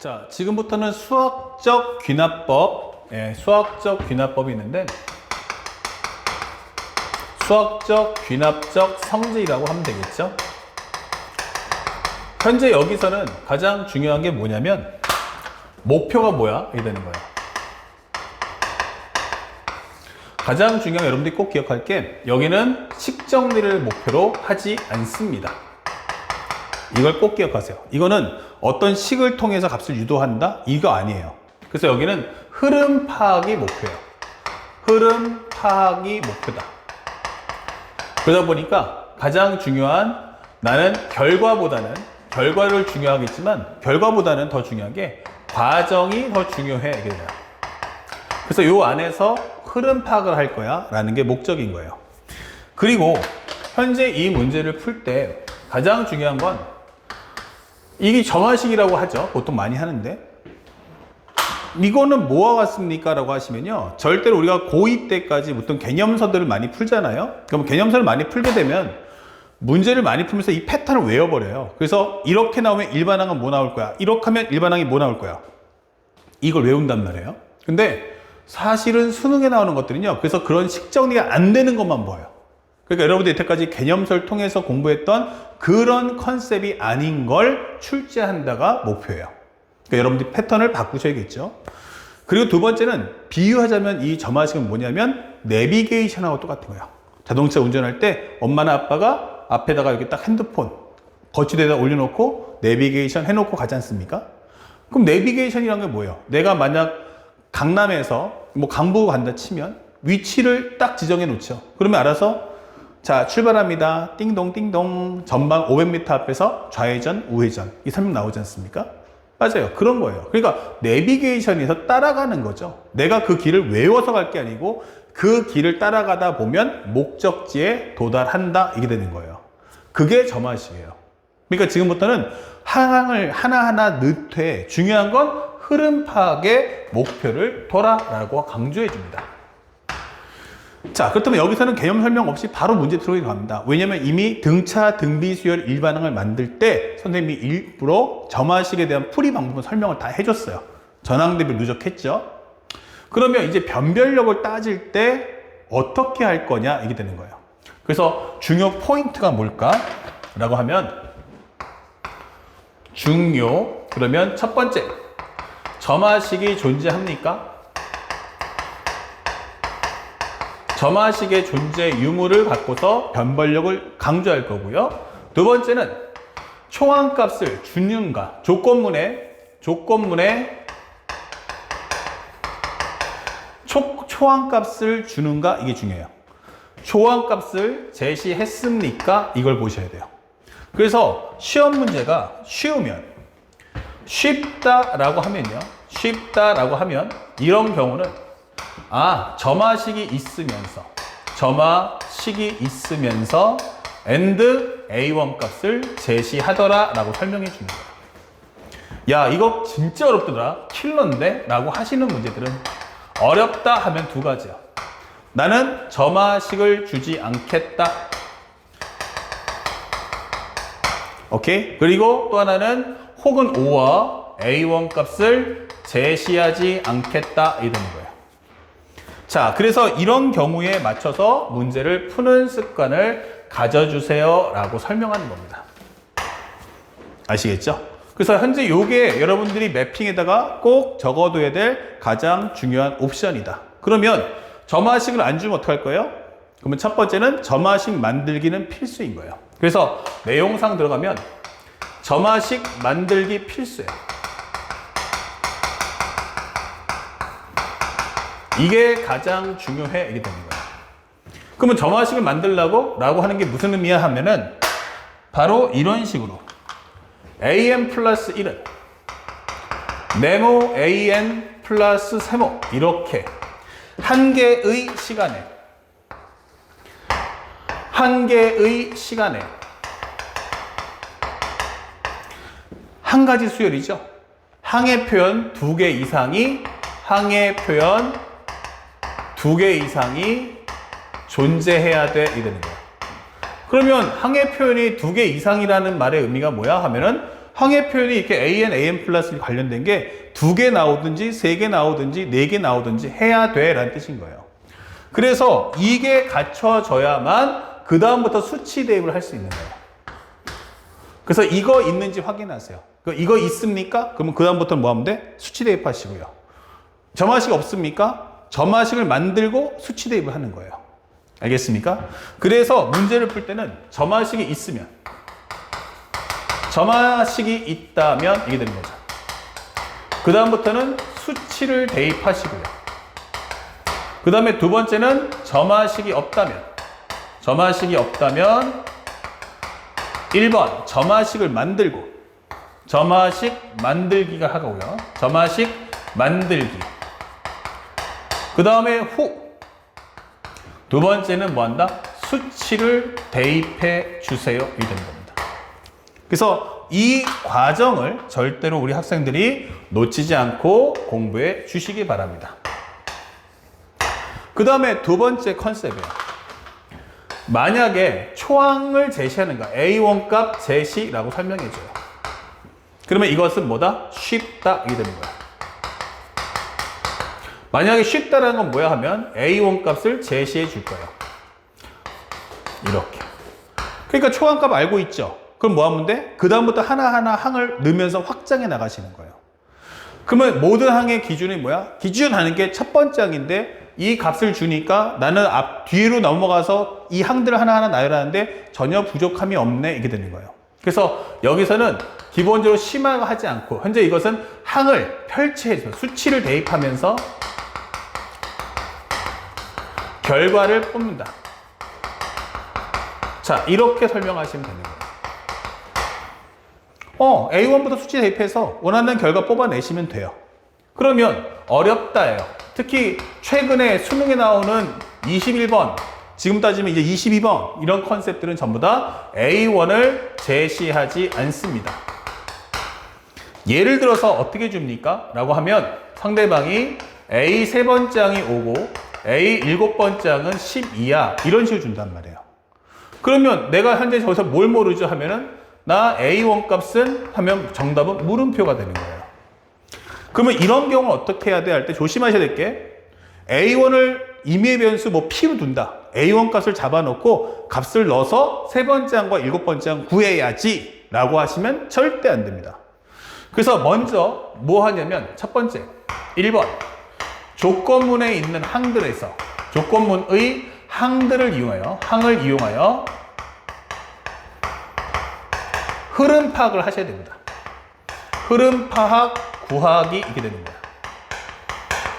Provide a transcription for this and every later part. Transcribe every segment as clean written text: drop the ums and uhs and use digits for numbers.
자, 지금부터는 수학적 귀납법, 수학적 귀납법이 있는데 수학적 귀납적 성질이라고 하면 되겠죠. 현재 여기서는 가장 중요한 게 뭐냐면 목표가 뭐야? 이게 되는 거예요. 가장 중요한 여러분들이 꼭 기억할 게 여기는 식 정리를 목표로 하지 않습니다. 이걸 꼭 기억하세요. 이거는 어떤 식을 통해서 값을 유도한다? 이거 아니에요. 그래서 여기는 흐름 파악이 목표예요. 흐름 파악이 목표다. 그러다 보니까 가장 중요한 나는 결과를 중요하겠지만 결과보다는 더 중요한 게 과정이 더 중요해. 이게 돼요. 그래서 요 안에서 흐름 파악을 할 거야 라는 게 목적인 거예요. 그리고 현재 이 문제를 풀 때 가장 중요한 건 이게 점화식이라고 하죠. 보통 많이 하는데 이거는 뭐와 같습니까? 라고 하시면요, 절대로 우리가 고2 때까지 어떤 개념서들을 많이 풀잖아요. 그럼 개념서를 많이 풀게 되면 문제를 많이 풀면서 이 패턴을 외워버려요. 그래서 이렇게 나오면 일반항은 뭐 나올 거야, 이렇게 하면 일반항이 뭐 나올 거야, 이걸 외운단 말이에요. 근데 사실은 수능에 나오는 것들은요, 그래서 그런 식 정리가 안 되는 것만 보여요. 그러니까 여러분들 이때까지 개념서를 통해서 공부했던 그런 컨셉이 아닌 걸 출제한다가 목표예요. 그러니까 여러분들이 패턴을 바꾸셔야겠죠. 그리고 두 번째는 비유하자면 이 점화식은 뭐냐면 내비게이션하고 똑같은 거예요. 자동차 운전할 때 엄마나 아빠가 앞에다가 이렇게 딱 핸드폰 거치대에다 올려놓고 내비게이션 해놓고 가지 않습니까? 그럼 내비게이션이란 게 뭐예요? 내가 만약 강남에서 뭐 강북 간다 치면 위치를 딱 지정해 놓죠. 그러면 알아서 자, 출발합니다. 띵동 띵동. 전방 500m 앞에서 좌회전, 우회전. 이 설명 나오지 않습니까? 맞아요. 그런 거예요. 그러니까 내비게이션에서 따라가는 거죠. 내가 그 길을 외워서 갈 게 아니고 그 길을 따라가다 보면 목적지에 도달한다. 이게 되는 거예요. 그게 점화식이에요. 그러니까 지금부터는 항을 하나하나 넣되 중요한 건 흐름 파악의 목표를 둬라라고 강조해 줍니다. 자, 그렇다면 여기서는 개념 설명 없이 바로 문제 들어가게 갑니다. 왜냐면 이미 등차, 등비, 수열, 일반항을 만들 때 선생님이 일부러 점화식에 대한 풀이 방법을 설명을 다 해줬어요. 전항 대비 누적했죠. 그러면 이제 변별력을 따질 때 어떻게 할 거냐 이게 되는 거예요. 그래서 중요 포인트가 뭘까? 라고 하면 그러면 첫 번째, 점화식이 존재합니까? 점화식의 존재 유무를 갖고서 변별력을 강조할 거고요. 두 번째는 초항값을 주는가, 조건문에 초항값을 주는가, 이게 중요해요. 초항값을 제시했습니까? 이걸 보셔야 돼요. 그래서 시험 문제가 쉽다라고 하면 이런 경우는 점화식이 있으면서 and A1 값을 제시하더라 라고 설명해 주는 거예요. 야, 이거 진짜 어렵더라, 킬러인데? 라고 하시는 문제들은 어렵다 하면 두 가지야. 나는 점화식을 주지 않겠다. 오케이? 그리고 또 하나는 혹은 O와 A1 값을 제시하지 않겠다. 이 되는 거예요. 자, 그래서 이런 경우에 맞춰서 문제를 푸는 습관을 가져주세요 라고 설명하는 겁니다. 아시겠죠? 그래서 현재 요게 여러분들이 매핑에다가 꼭 적어둬야 될 가장 중요한 옵션이다. 그러면 점화식을 안 주면 어떡할 거예요? 그러면 첫 번째는 점화식 만들기는 필수인 거예요. 그래서 내용상 들어가면 점화식 만들기 필수예요. 이게 가장 중요해. 이게 되는 거예요. 그러면 점화식을 만들라고? 라고 하는 게 무슨 의미야 하면은 바로 이런 식으로 an 플러스 1은 네모 an 플러스 세모, 이렇게 한 개의 시간에 한 가지 수열이죠. 항의 표현 두 개 이상이 존재해야 돼. 이게 되는 거야. 그러면 항의 표현이 두 개 이상이라는 말의 의미가 뭐야 하면은 항의 표현이 이렇게 an, an 플러스 관련된 게 2개 나오든지 3개 나오든지 4개 나오든지 해야 돼 라는 뜻인 거예요. 그래서 이게 갖춰져야만 그 다음부터 수치 대입을 할 수 있는 거예요. 그래서 이거 있는지 확인하세요. 이거 있습니까? 그러면 그 다음부터는 뭐 하면 돼? 수치 대입하시고요. 점화식 없습니까? 점화식을 만들고 수치 대입을 하는 거예요. 알겠습니까? 그래서 문제를 풀 때는 점화식이 있으면, 점화식이 있다면 이게 되는 거죠. 그 다음부터는 수치를 대입하시고요. 그 다음에 두 번째는 점화식이 없다면 1번 점화식을 만들고, 점화식 만들기가 하고요. 점화식 만들기. 그 다음에 후. 두 번째는 뭐 한다? 수치를 대입해 주세요. 이 되는 겁니다. 그래서 이 과정을 절대로 우리 학생들이 놓치지 않고 공부해 주시기 바랍니다. 그 다음에 두 번째 컨셉이에요. 만약에 초항을 제시하는 거, A1 값 제시라고 설명해줘요. 그러면 이것은 뭐다? 쉽다. 이게 되는 거야. 만약에 쉽다라는 건 뭐야 하면 A1 값을 제시해 줄 거예요. 이렇게. 그러니까 초항 값 알고 있죠? 그럼 뭐 하면 돼? 그 다음부터 하나하나 항을 넣으면서 확장해 나가시는 거예요. 그러면 모든 항의 기준이 뭐야? 기준 하는 게 첫 번째 항인데 이 값을 주니까 나는 뒤로 넘어가서 이 항들을 하나하나 나열하는데 전혀 부족함이 없네. 이게 되는 거예요. 그래서 여기서는 기본적으로 심화하지 않고 현재 이것은 항을 펼쳐서 수치를 대입하면서 결과를 뽑는다. 자, 이렇게 설명하시면 되는 거예요. A1부터 수치 대입해서 원하는 결과 뽑아내시면 돼요. 그러면 어렵다예요. 특히 최근에 수능에 나오는 21번, 지금 따지면 이제 22번 이런 컨셉들은 전부 다 A1을 제시하지 않습니다. 예를 들어서 어떻게 줍니까? 라고 하면 상대방이 A 세 번째 항이 5고 A 7번째 항은 12야. 이런 식으로 준단 말이에요. 그러면 내가 현재 저기서 뭘 모르죠? 하면은 나 A1 값은 하면 정답은 물음표가 되는 거예요. 그러면 이런 경우는 어떻게 해야 돼? 할 때 조심하셔야 될 게 A1을 임의의 변수 뭐 P로 둔다. A1 값을 잡아놓고 값을 넣어서 세 번째 항과 7번째 항 구해야지 라고 하시면 절대 안 됩니다. 그래서 먼저 뭐 하냐면 첫 번째 1번 조건문에 있는 항들에서 조건문의 항을 이용하여 흐름 파악을 하셔야 됩니다. 흐름 파악 구하기 이게 되는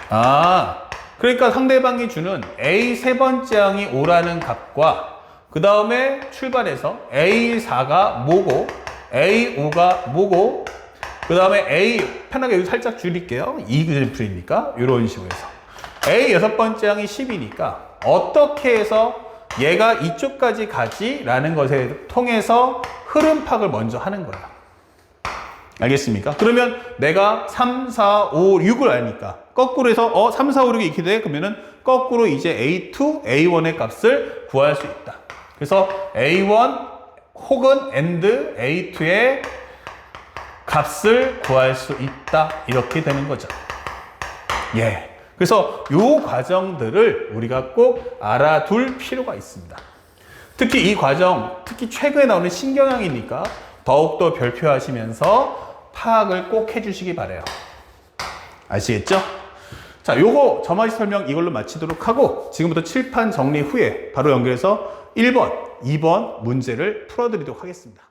거야. 그러니까 상대방이 주는 A 세 번째 항이 5라는 값과 그 다음에 출발해서 A4가 뭐고 A5가 뭐고 그 다음에 A 편하게 여기 살짝 줄일게요. 이그래프니까 이런 식으로 해서 A 여섯 번째 항이 10이니까 어떻게 해서 얘가 이쪽까지 가지? 라는 것에 통해서 흐름 파악을 먼저 하는 거야. 알겠습니까? 그러면 내가 3, 4, 5, 6을 아니까 거꾸로 해서 3, 4, 5, 6이 이렇게 돼? 그러면은 거꾸로 이제 A2, A1의 값을 구할 수 있다. 그래서 A1 혹은 AND A2의 값을 구할 수 있다. 이렇게 되는 거죠. 예. 그래서 이 과정들을 우리가 꼭 알아둘 필요가 있습니다. 특히 이 과정, 특히 최근에 나오는 신경항이니까 더욱더 별표하시면서 파악을 꼭 해주시기 바라요. 아시겠죠? 자, 요거 점화식 설명 이걸로 마치도록 하고 지금부터 칠판 정리 후에 바로 연결해서 1번, 2번 문제를 풀어드리도록 하겠습니다.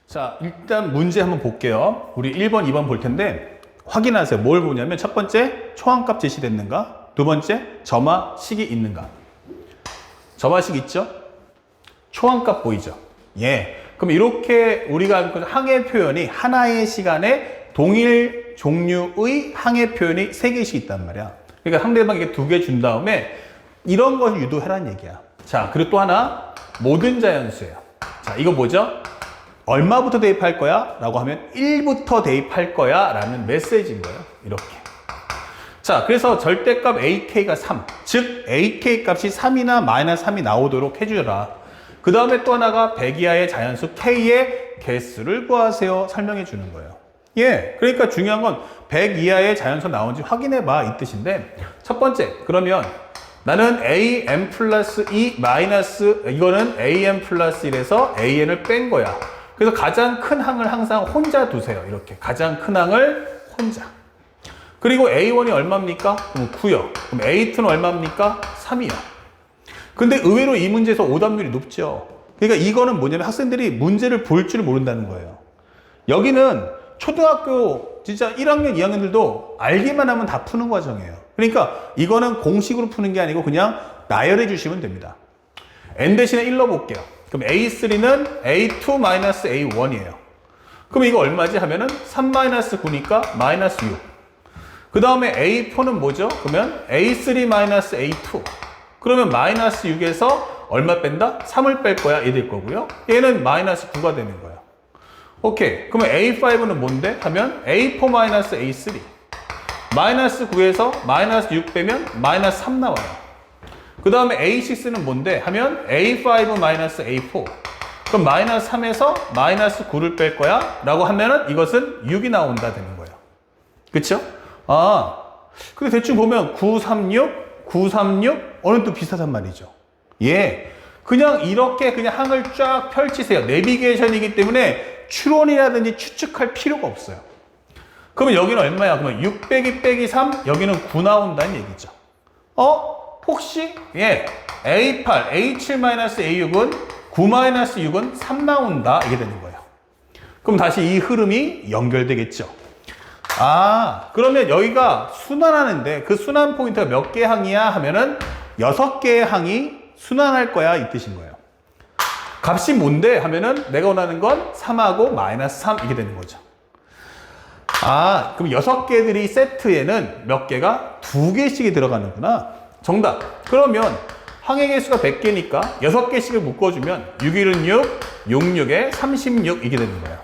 자, 일단 문제 한번 볼게요. 우리 1번, 2번 볼 텐데 확인하세요. 뭘 보냐면 첫 번째, 초항값 제시됐는가? 두 번째, 점화식이 있는가? 점화식 있죠? 초항값 보이죠? 예. 그럼 이렇게 우리가 항의 표현이 하나의 시간에 동일 종류의 항의 표현이 3개씩 있단 말이야. 그러니까 상대방에게 2개 준 다음에 이런 것을 유도해라는 얘기야. 자, 그리고 또 하나, 모든 자연수예요. 자, 이거 뭐죠? 얼마부터 대입할 거야? 라고 하면 1부터 대입할 거야 라는 메시지인 거예요. 이렇게. 자, 그래서 절대값 AK가 3. 즉, AK 값이 3이나 마이너스 3이 나오도록 해주라. 그 다음에 또 하나가 100 이하의 자연수 K의 개수를 구하세요. 설명해 주는 거예요. 예, 그러니까 중요한 건 100 이하의 자연수 나온지 확인해 봐 이 뜻인데, 첫 번째, 그러면 나는 am 플러스 2 마이너스, 이거는 am 플러스 1에서 an을 뺀 거야. 그래서 가장 큰 항을 항상 혼자 두세요. 이렇게 가장 큰 항을 혼자. 그리고 a1이 얼마입니까? 그럼 9요. 그럼 a2는 얼마입니까? 3이요. 근데 의외로 이 문제에서 오답률이 높죠. 그러니까 이거는 뭐냐면 학생들이 문제를 볼 줄 모른다는 거예요. 여기는 초등학교 진짜 1학년, 2학년들도 알기만 하면 다 푸는 과정이에요. 그러니까 이거는 공식으로 푸는 게 아니고 그냥 나열해 주시면 됩니다. n 대신에 1 넣어볼게요. 그럼 a3는 a2-a1이에요. 그럼 이거 얼마지 하면은 3-9니까 마이너스 6. 그 다음에 a4는 뭐죠? 그러면 a3-a2. 그러면 마이너스 6에서 얼마 뺀다? 3을 뺄 거야. 이 될 거고요. 얘는 마이너스 9가 되는 거예요. 오케이. 그러면 a5는 뭔데? 하면 a4-a3. 마이너스 9에서 마이너스 6 빼면 마이너스 3 나와요. 그 다음에 a6는 뭔데? 하면 a5-a4. 그럼 마이너스 3에서 마이너스 9를 뺄 거야. 라고 하면은 이것은 6이 나온다 되는 거예요. 그쵸? 아, 근데 대충 보면 936, 936, 어느 또 비슷하단 말이죠. 예. 그냥 이렇게 그냥 항을 쫙 펼치세요. 내비게이션이기 때문에 추론이라든지 추측할 필요가 없어요. 그러면 여기는 얼마야? 그러면 6 빼기 빼기 3, 여기는 9 나온다는 얘기죠. 혹시? 예. A8, A7-A6은 9-6은 3 나온다. 이게 되는 거예요. 그럼 다시 이 흐름이 연결되겠죠. 아, 그러면 여기가 순환하는데 그 순환 포인트가 몇 개 항이야? 하면은 6개의 항이 순환할 거야. 이 뜻인 거예요. 값이 뭔데? 하면은 내가 원하는 건 3하고 마이너스 3 이게 되는 거죠. 아, 그럼 6개들이 세트에는 몇 개가? 2개씩이 들어가는구나. 정답. 그러면 항의 개수가 100개니까 6개씩을 묶어주면 6일은 6, 66에 36 이게 되는 거예요.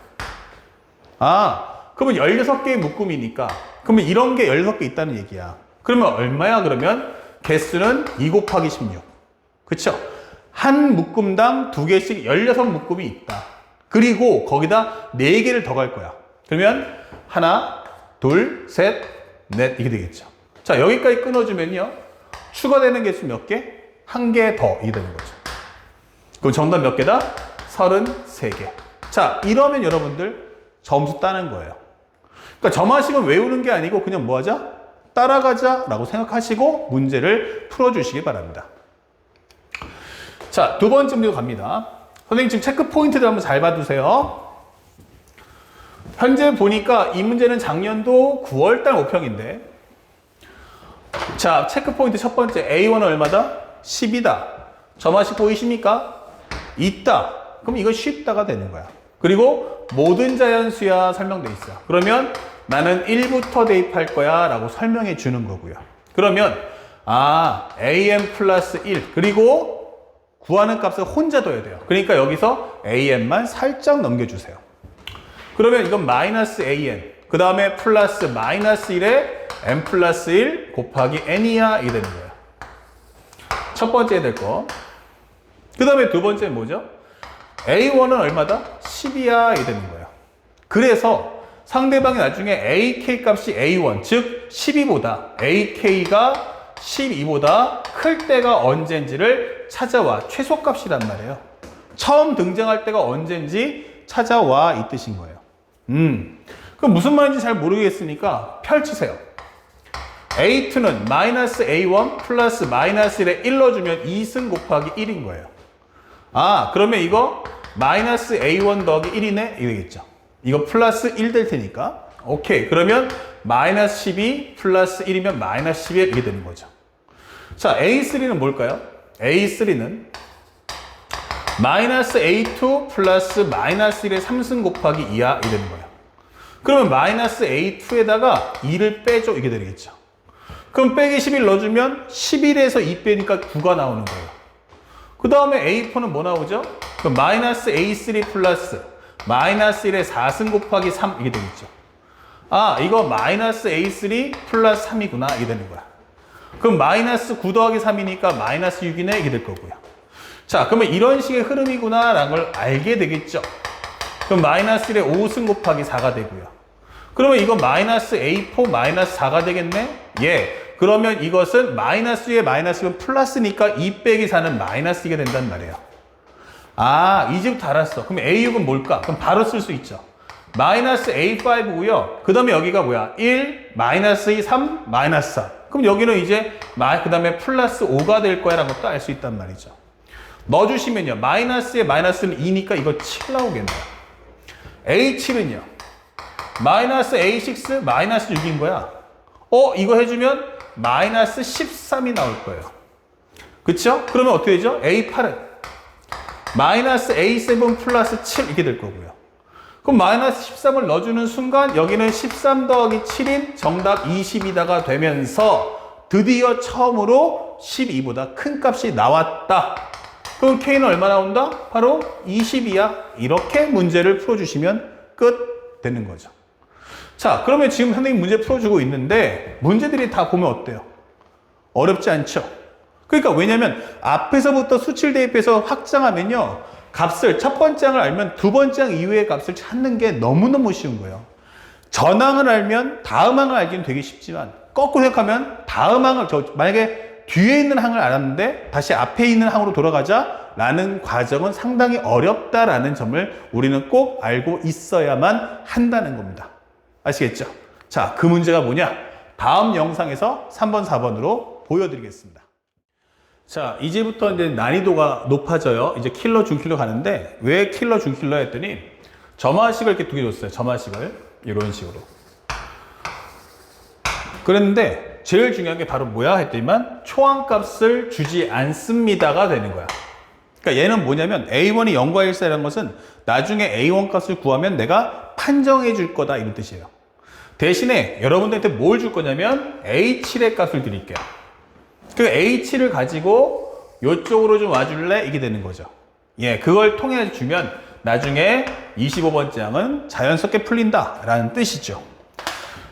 아, 그러면 16개의 묶음이니까 그러면 이런 게 16개 있다는 얘기야. 그러면 얼마야? 그러면 개수는 2 곱하기 16. 그쵸? 한 묶음당 2개씩 16묶음이 있다. 그리고 거기다 4개를 더 갈 거야. 그러면 하나, 둘, 셋, 넷 이게 되겠죠. 자, 여기까지 끊어주면요. 추가되는 개수 몇 개? 1개 더 이게 되는 거죠. 그럼 정답 몇 개다? 33개. 자, 이러면 여러분들 점수 따는 거예요. 그러니까 점하시면 외우는 게 아니고 그냥 뭐 하자? 따라가자 라고 생각하시고 문제를 풀어주시기 바랍니다. 자, 두 번째 문제로 갑니다. 선생님 지금 체크 포인트를 한번 잘 봐두세요. 현재 보니까 이 문제는 작년도 9월달 모평인데, 자, 체크 포인트 첫 번째 A1은 얼마다? 10이다. 점화식 보이십니까? 있다. 그럼 이거 쉽다가 되는 거야. 그리고 모든 자연수야 설명돼 있어요. 그러면 나는 1부터 대입할 거야 라고 설명해 주는 거고요. 그러면 am 플러스 1 그리고 구하는 값을 혼자 둬야 돼요. 그러니까 여기서 am만 살짝 넘겨주세요. 그러면 이건 마이너스 an 그 다음에 플러스 마이너스 1에 m 플러스 1 곱하기 n이야 이게 되는 거예요. 첫 번째 될 거. 그 다음에 두 번째는 뭐죠? a1은 얼마다? 10이야 이게 되는 거예요. 그래서 상대방이 나중에 AK 값이 A1, 즉 12보다 AK가 12보다 클 때가 언젠지를 찾아와. 최소값이란 말이에요. 처음 등장할 때가 언젠지 찾아와 이 뜻인 거예요. 그럼 무슨 말인지 잘 모르겠으니까 펼치세요. A2는 마이너스 A1 플러스 마이너스 1에 1 넣어주면 2승 곱하기 1인 거예요. 아, 그러면 이거 마이너스 A1 더하기 1이네? 이거 되겠죠. 이거 플러스 1 될 테니까. 오케이. 그러면 마이너스 12 플러스 1이면 마이너스 11 이게 되는 거죠. 자, A3는 뭘까요? A3는 마이너스 A2 플러스 마이너스 1의 3승 곱하기 2야 이게 되는 거예요. 그러면 마이너스 A2에다가 2를 빼줘 이게 되겠죠. 그럼 빼기 11 넣어주면 11에서 2 빼니까 9가 나오는 거예요. 그 다음에 A4는 뭐 나오죠? 그럼 마이너스 A3 플러스 마이너스 1의 4승 곱하기 3 이게 되겠죠. 아, 이거 마이너스 A3 플러스 3이구나 이게 되는 거야. 그럼 마이너스 9 더하기 3이니까 마이너스 6이네 이게 될 거고요. 자, 그러면 이런 식의 흐름이구나 라는 걸 알게 되겠죠. 그럼 마이너스 1에 5승 곱하기 4가 되고요. 그러면 이거 마이너스 A4 마이너스 4가 되겠네? 예. 그러면 이것은 마이너스 위에 마이너스면 플러스니까 2 빼기 4는 마이너스 2가 된단 말이에요. 아, 이제부터 알았어. 그럼 A6은 뭘까? 그럼 바로 쓸 수 있죠. 마이너스 A5고요. 그 다음에 여기가 뭐야? 1, 마이너스 2, 3, 마이너스 4. 그럼 여기는 이제 그 다음에 플러스 5가 될 거야 라는 것도 알 수 있단 말이죠. 넣어주시면요. 마이너스에 마이너스는 2니까 이거 7 나오겠네요. A7은요. 마이너스 A6 마이너스 6인 거야. 이거 해주면 마이너스 13이 나올 거예요. 그쵸? 그러면 어떻게 되죠? A8은 마이너스 A7 플러스 7 이렇게 될 거고요. 그럼 마이너스 13을 넣어주는 순간 여기는 13 더하기 7인 정답 20이다가 되면서 드디어 처음으로 12보다 큰 값이 나왔다. 그럼 K는 얼마 나온다? 바로 20이야. 이렇게 문제를 풀어주시면 끝 되는 거죠. 자, 그러면 지금 선생님 문제 풀어주고 있는데 문제들이 다 보면 어때요? 어렵지 않죠? 그러니까 왜냐면 앞에서부터 수치를 대입해서 확장하면요. 값을 첫 번째 항을 알면 두 번째 항 이후의 값을 찾는 게 너무너무 쉬운 거예요. 전항을 알면 다음 항을 알기는 되게 쉽지만 거꾸로 생각하면 다음 항을 만약에 뒤에 있는 항을 알았는데 다시 앞에 있는 항으로 돌아가자 라는 과정은 상당히 어렵다라는 점을 우리는 꼭 알고 있어야만 한다는 겁니다. 아시겠죠? 자, 그 문제가 뭐냐? 다음 영상에서 3번, 4번으로 보여드리겠습니다. 자, 이제부터 이제 난이도가 높아져요. 이제 킬러, 중킬러 가는데 왜 킬러, 중킬러 했더니 점화식을 이렇게 두 개 줬어요. 점화식을 이런 식으로. 그랬는데 제일 중요한 게 바로 뭐야 했더니만 초항값을 주지 않습니다가 되는 거야. 그러니까 얘는 뭐냐면 A1이 0과 1 사이라는 것은 나중에 A1 값을 구하면 내가 판정해 줄 거다 이런 뜻이에요. 대신에 여러분들한테 뭘 줄 거냐면 A7의 값을 드릴게요. 그 A7을 가지고 이쪽으로 좀 와줄래? 이게 되는 거죠. 예, 그걸 통해 주면 나중에 25번째 항은 자연스럽게 풀린다 라는 뜻이죠.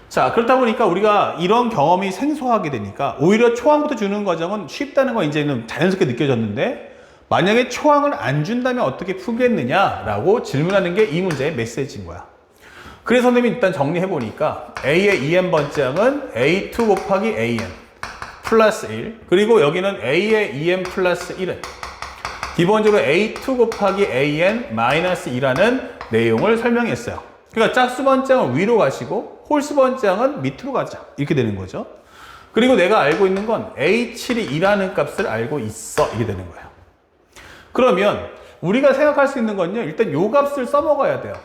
자, 그렇다 보니까 우리가 이런 경험이 생소하게 되니까 오히려 초항부터 주는 과정은 쉽다는 건 이제는 자연스럽게 느껴졌는데 만약에 초항을 안 준다면 어떻게 풀겠느냐라고 질문하는 게 이 문제의 메시지인 거야. 그래서 선생님이 일단 정리해 보니까 A의 2n번째 항은 A2 곱하기 AN 플러스 1 그리고 여기는 A의 2n 플러스 1은 기본적으로 A2 곱하기 AN 마이너스 2라는 내용을 설명했어요. 그러니까 짝수번째 항은 위로 가시고 홀수번째 항은 밑으로 가자 이렇게 되는 거죠. 그리고 내가 알고 있는 건 A7이 2라는 값을 알고 있어 이게 되는 거예요. 그러면 우리가 생각할 수 있는 건요. 일단 요 값을 써먹어야 돼요.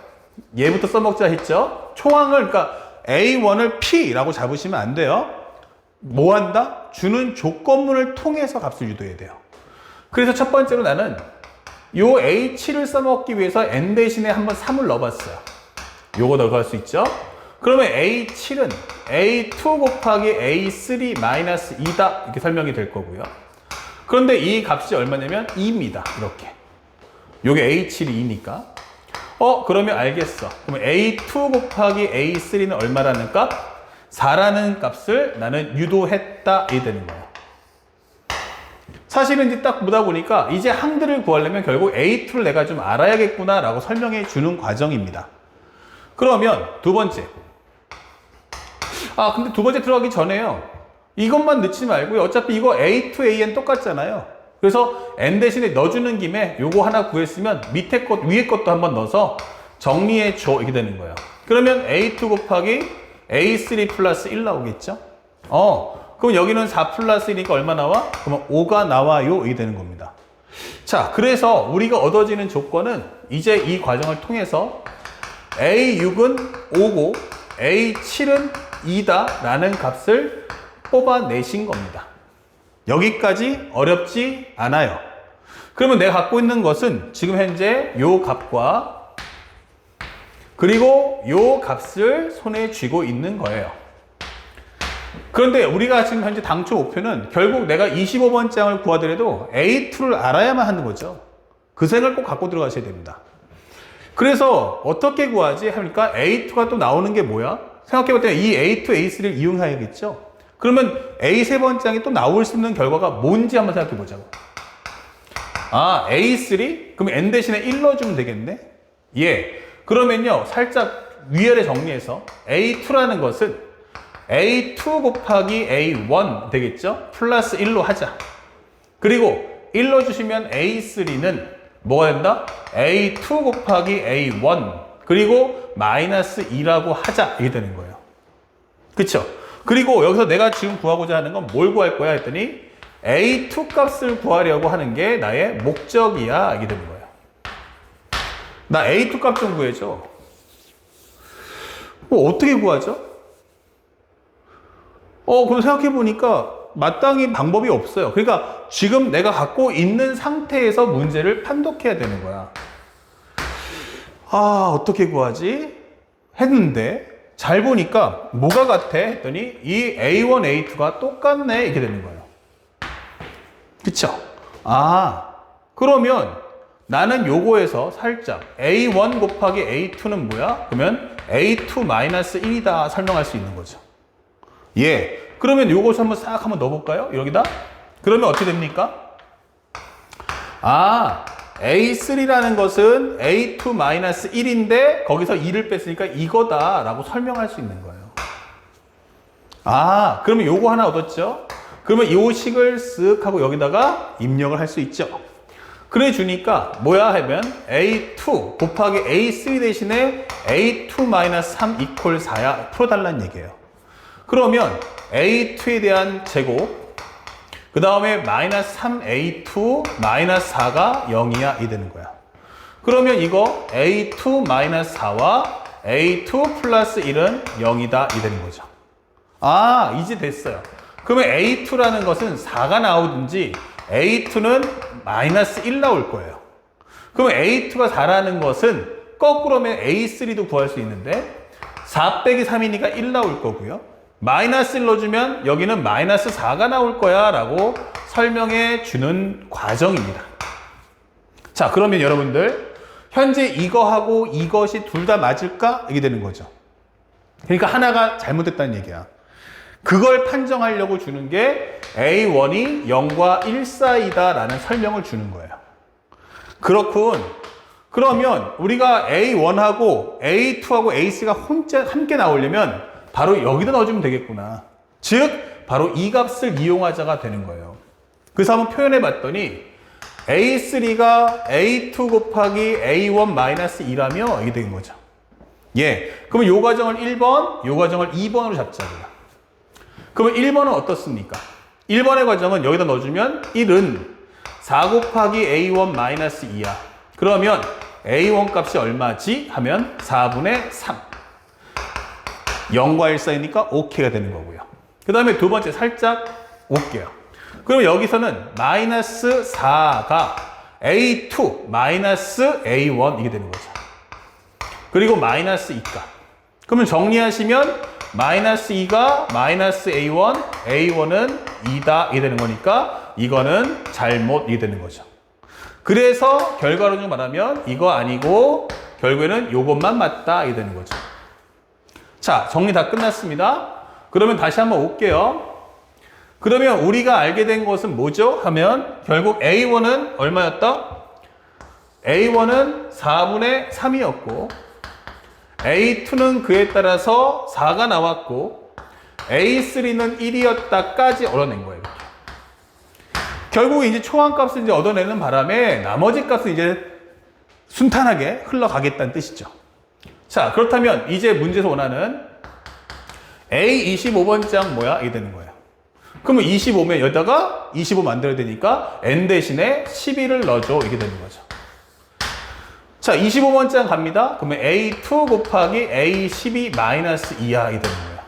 얘부터 써먹자 했죠. 초항을 그러니까 A1을 P라고 잡으시면 안 돼요. 뭐 한다? 주는 조건문을 통해서 값을 유도해야 돼요. 그래서 첫 번째로 나는 요 A7을 써먹기 위해서 N 대신에 한번 3을 넣어봤어요. 요거 넣어갈 수 있죠. 그러면 A7은 A2 곱하기 A3 마이너스 2다 이렇게 설명이 될 거고요. 그런데 이 값이 얼마냐면 2입니다. 이렇게. 요게 A7이 2니까. 그러면 알겠어. 그러면 A2 곱하기 A3는 얼마라는 값? 4라는 값을 나는 유도했다. 이 되는 거예요. 사실은 이제 딱 보다 보니까 이제 항들을 구하려면 결국 A2를 내가 좀 알아야겠구나 라고 설명해 주는 과정입니다. 그러면 두 번째. 근데 두 번째 들어가기 전에요. 이것만 넣지 말고요. 어차피 이거 A2, AN 똑같잖아요. 그래서 N 대신에 넣어주는 김에 요거 하나 구했으면 밑에 것, 위에 것도 한번 넣어서 정리해 줘. 이렇게 되는 거예요. 그러면 A2 곱하기 A3 플러스 1 나오겠죠? 그럼 여기는 4 플러스 1이니까 얼마 나와? 그러면 5가 나와요. 이렇게 되는 겁니다. 자, 그래서 우리가 얻어지는 조건은 이제 이 과정을 통해서 A6은 5고 A7은 2다 라는 값을 뽑아내신 겁니다. 여기까지 어렵지 않아요. 그러면 내가 갖고 있는 것은 지금 현재 요 값과 그리고 요 값을 손에 쥐고 있는 거예요. 그런데 우리가 지금 현재 당초 목표는 결국 내가 25번째 항을 구하더라도 A2를 알아야만 하는 거죠. 그 생각을 꼭 갖고 들어가셔야 됩니다. 그래서 어떻게 구하지? 하니까 A2가 또 나오는 게 뭐야? 생각해볼 때 이 A2, A3를 이용해야겠죠? 그러면 A3번째 항이 또 나올 수 있는 결과가 뭔지 한번 생각해 보자고. 아, A3? 그럼 n 대신에 1 넣어주면 되겠네? 예. 그러면요, 살짝 위아래 정리해서 A2라는 것은 A2 곱하기 A1 되겠죠? 플러스 1로 하자. 그리고 1 넣어주시면 A3는 뭐가 된다? A2 곱하기 A1 그리고 마이너스 2라고 하자. 이게 되는 거예요. 그쵸? 그리고 여기서 내가 지금 구하고자 하는 건 뭘 구할 거야 했더니 A2 값을 구하려고 하는 게 나의 목적이야. 이게 되는 거예요. 나 A2 값 좀 구해줘. 어떻게 구하죠? 그럼 생각해보니까 마땅히 방법이 없어요. 그러니까 지금 내가 갖고 있는 상태에서 문제를 판독해야 되는 거야. 아, 어떻게 구하지? 했는데 잘 보니까 뭐가 같아? 했더니 이 A1, A2가 똑같네. 이렇게 되는 거예요. 그쵸? 아, 그러면 나는 요거에서 살짝 A1 곱하기 A2는 뭐야? 그러면 A2-1이다 설명할 수 있는 거죠. 예. 그러면 요것을 한번 싹 한번 넣어볼까요? 여기다? 그러면 어떻게 됩니까? 아, A3라는 것은 A2-1인데 거기서 2를 뺐으니까 이거다 라고 설명할 수 있는 거예요. 아, 그러면 요거 하나 얻었죠? 그러면 이 식을 쓱 하고 여기다가 입력을 할 수 있죠. 그래 주니까 뭐야 하면 A2 곱하기 A3 대신에 A2-3 이퀄 4야 풀어달라는 얘기예요. 그러면 A2에 대한 제곱 그 다음에 마이너스 3A2 마이너스 4가 0이야 이 되는 거야. 그러면 이거 A2 마이너스 4와 A2 플러스 1은 0이다 이 되는 거죠. 아, 이제 됐어요. 그러면 A2라는 것은 4가 나오든지 A2는 마이너스 1 나올 거예요. 그러면 A2가 4라는 것은 거꾸로 하면 A3도 구할 수 있는데 4 빼기 3이니까 1 나올 거고요. 마이너스 1 넣어주면 여기는 마이너스 4가 나올 거야 라고 설명해 주는 과정입니다. 자, 그러면 여러분들 현재 이거하고 이것이 둘 다 맞을까? 이게 되는 거죠. 그러니까 하나가 잘못됐다는 얘기야. 그걸 판정하려고 주는 게 A1이 0과 1 사이다 라는 설명을 주는 거예요. 그렇군. 그러면 우리가 A1하고 A2하고 A3가 함께 나오려면 바로 여기다 넣어주면 되겠구나. 즉 바로 이 값을 이용하자가 되는 거예요. 그래서 한번 표현해 봤더니 A3가 A2 곱하기 A1-2라며 이게 된 거죠. 예. 그러면 요 과정을 1번, 요 과정을 2번으로 잡자고요. 그러면 1번은 어떻습니까? 1번의 과정은 여기다 넣어주면 1은 4 곱하기 A1-2야. 그러면 A1 값이 얼마지? 하면 4분의 3. 0과 1 사이니까 오케이가 되는 거고요. 그 다음에 두 번째 살짝 올게요. 그럼 여기서는 마이너스 4가 A2 마이너스 A1 이게 되는 거죠. 그리고 마이너스 2가. 그러면 정리하시면 마이너스 2가 마이너스 A1, A1은 2다 이게 되는 거니까 이거는 잘못 이게 되는 거죠. 그래서 결과론적으로 말하면 이거 아니고 결국에는 요것만 맞다 이게 되는 거죠. 자, 정리 다 끝났습니다. 그러면 다시 한번 올게요. 그러면 우리가 알게 된 것은 뭐죠? 하면 결국 A1은 얼마였다? A1은 4분의 3이었고 A2는 그에 따라서 4가 나왔고 A3는 1이었다까지 얻어낸 거예요. 결국 이제 초항값을 이제 얻어내는 바람에 나머지 값은 이제 순탄하게 흘러가겠다는 뜻이죠. 자, 그렇다면 이제 문제에서 원하는 A25번장 뭐야? 이게 되는 거예요. 그러면 25면 여기다가 25 만들어야 되니까 n 대신에 12를 넣어줘. 이게 되는 거죠. 자, 25번장 갑니다. 그러면 A2 곱하기 A12 마이너스 2야. 이게 되는 거예요.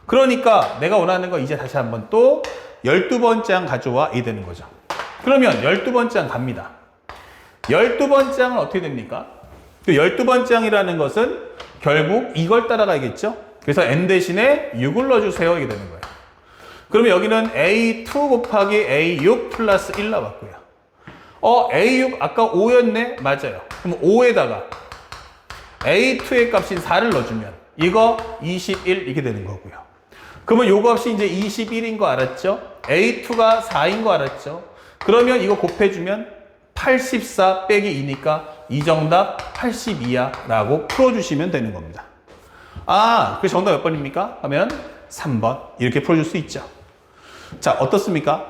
그러니까 내가 원하는 거 이제 다시 한번 또 12번장 가져와. 이게 되는 거죠. 그러면 12번장 갑니다. 12번장은 어떻게 됩니까? 그 12번장이라는 것은 결국 이걸 따라가야겠죠? 그래서 n 대신에 6을 넣어주세요. 이게 되는 거예요. 그러면 여기는 A2 곱하기 A6 플러스 1 나왔고요. A6 아까 5였네? 맞아요. 그럼 5에다가 A2의 값인 4를 넣어주면 이거 21 이렇게 되는 거고요. 그러면 요 값이 이제 21인 거 알았죠? A2가 4인 거 알았죠? 그러면 이거 곱해주면 84 빼기 2니까 이 정답 82야 라고 풀어주시면 되는 겁니다. 아, 그 정답 몇 번입니까? 하면 3번 이렇게 풀어줄 수 있죠. 자, 어떻습니까?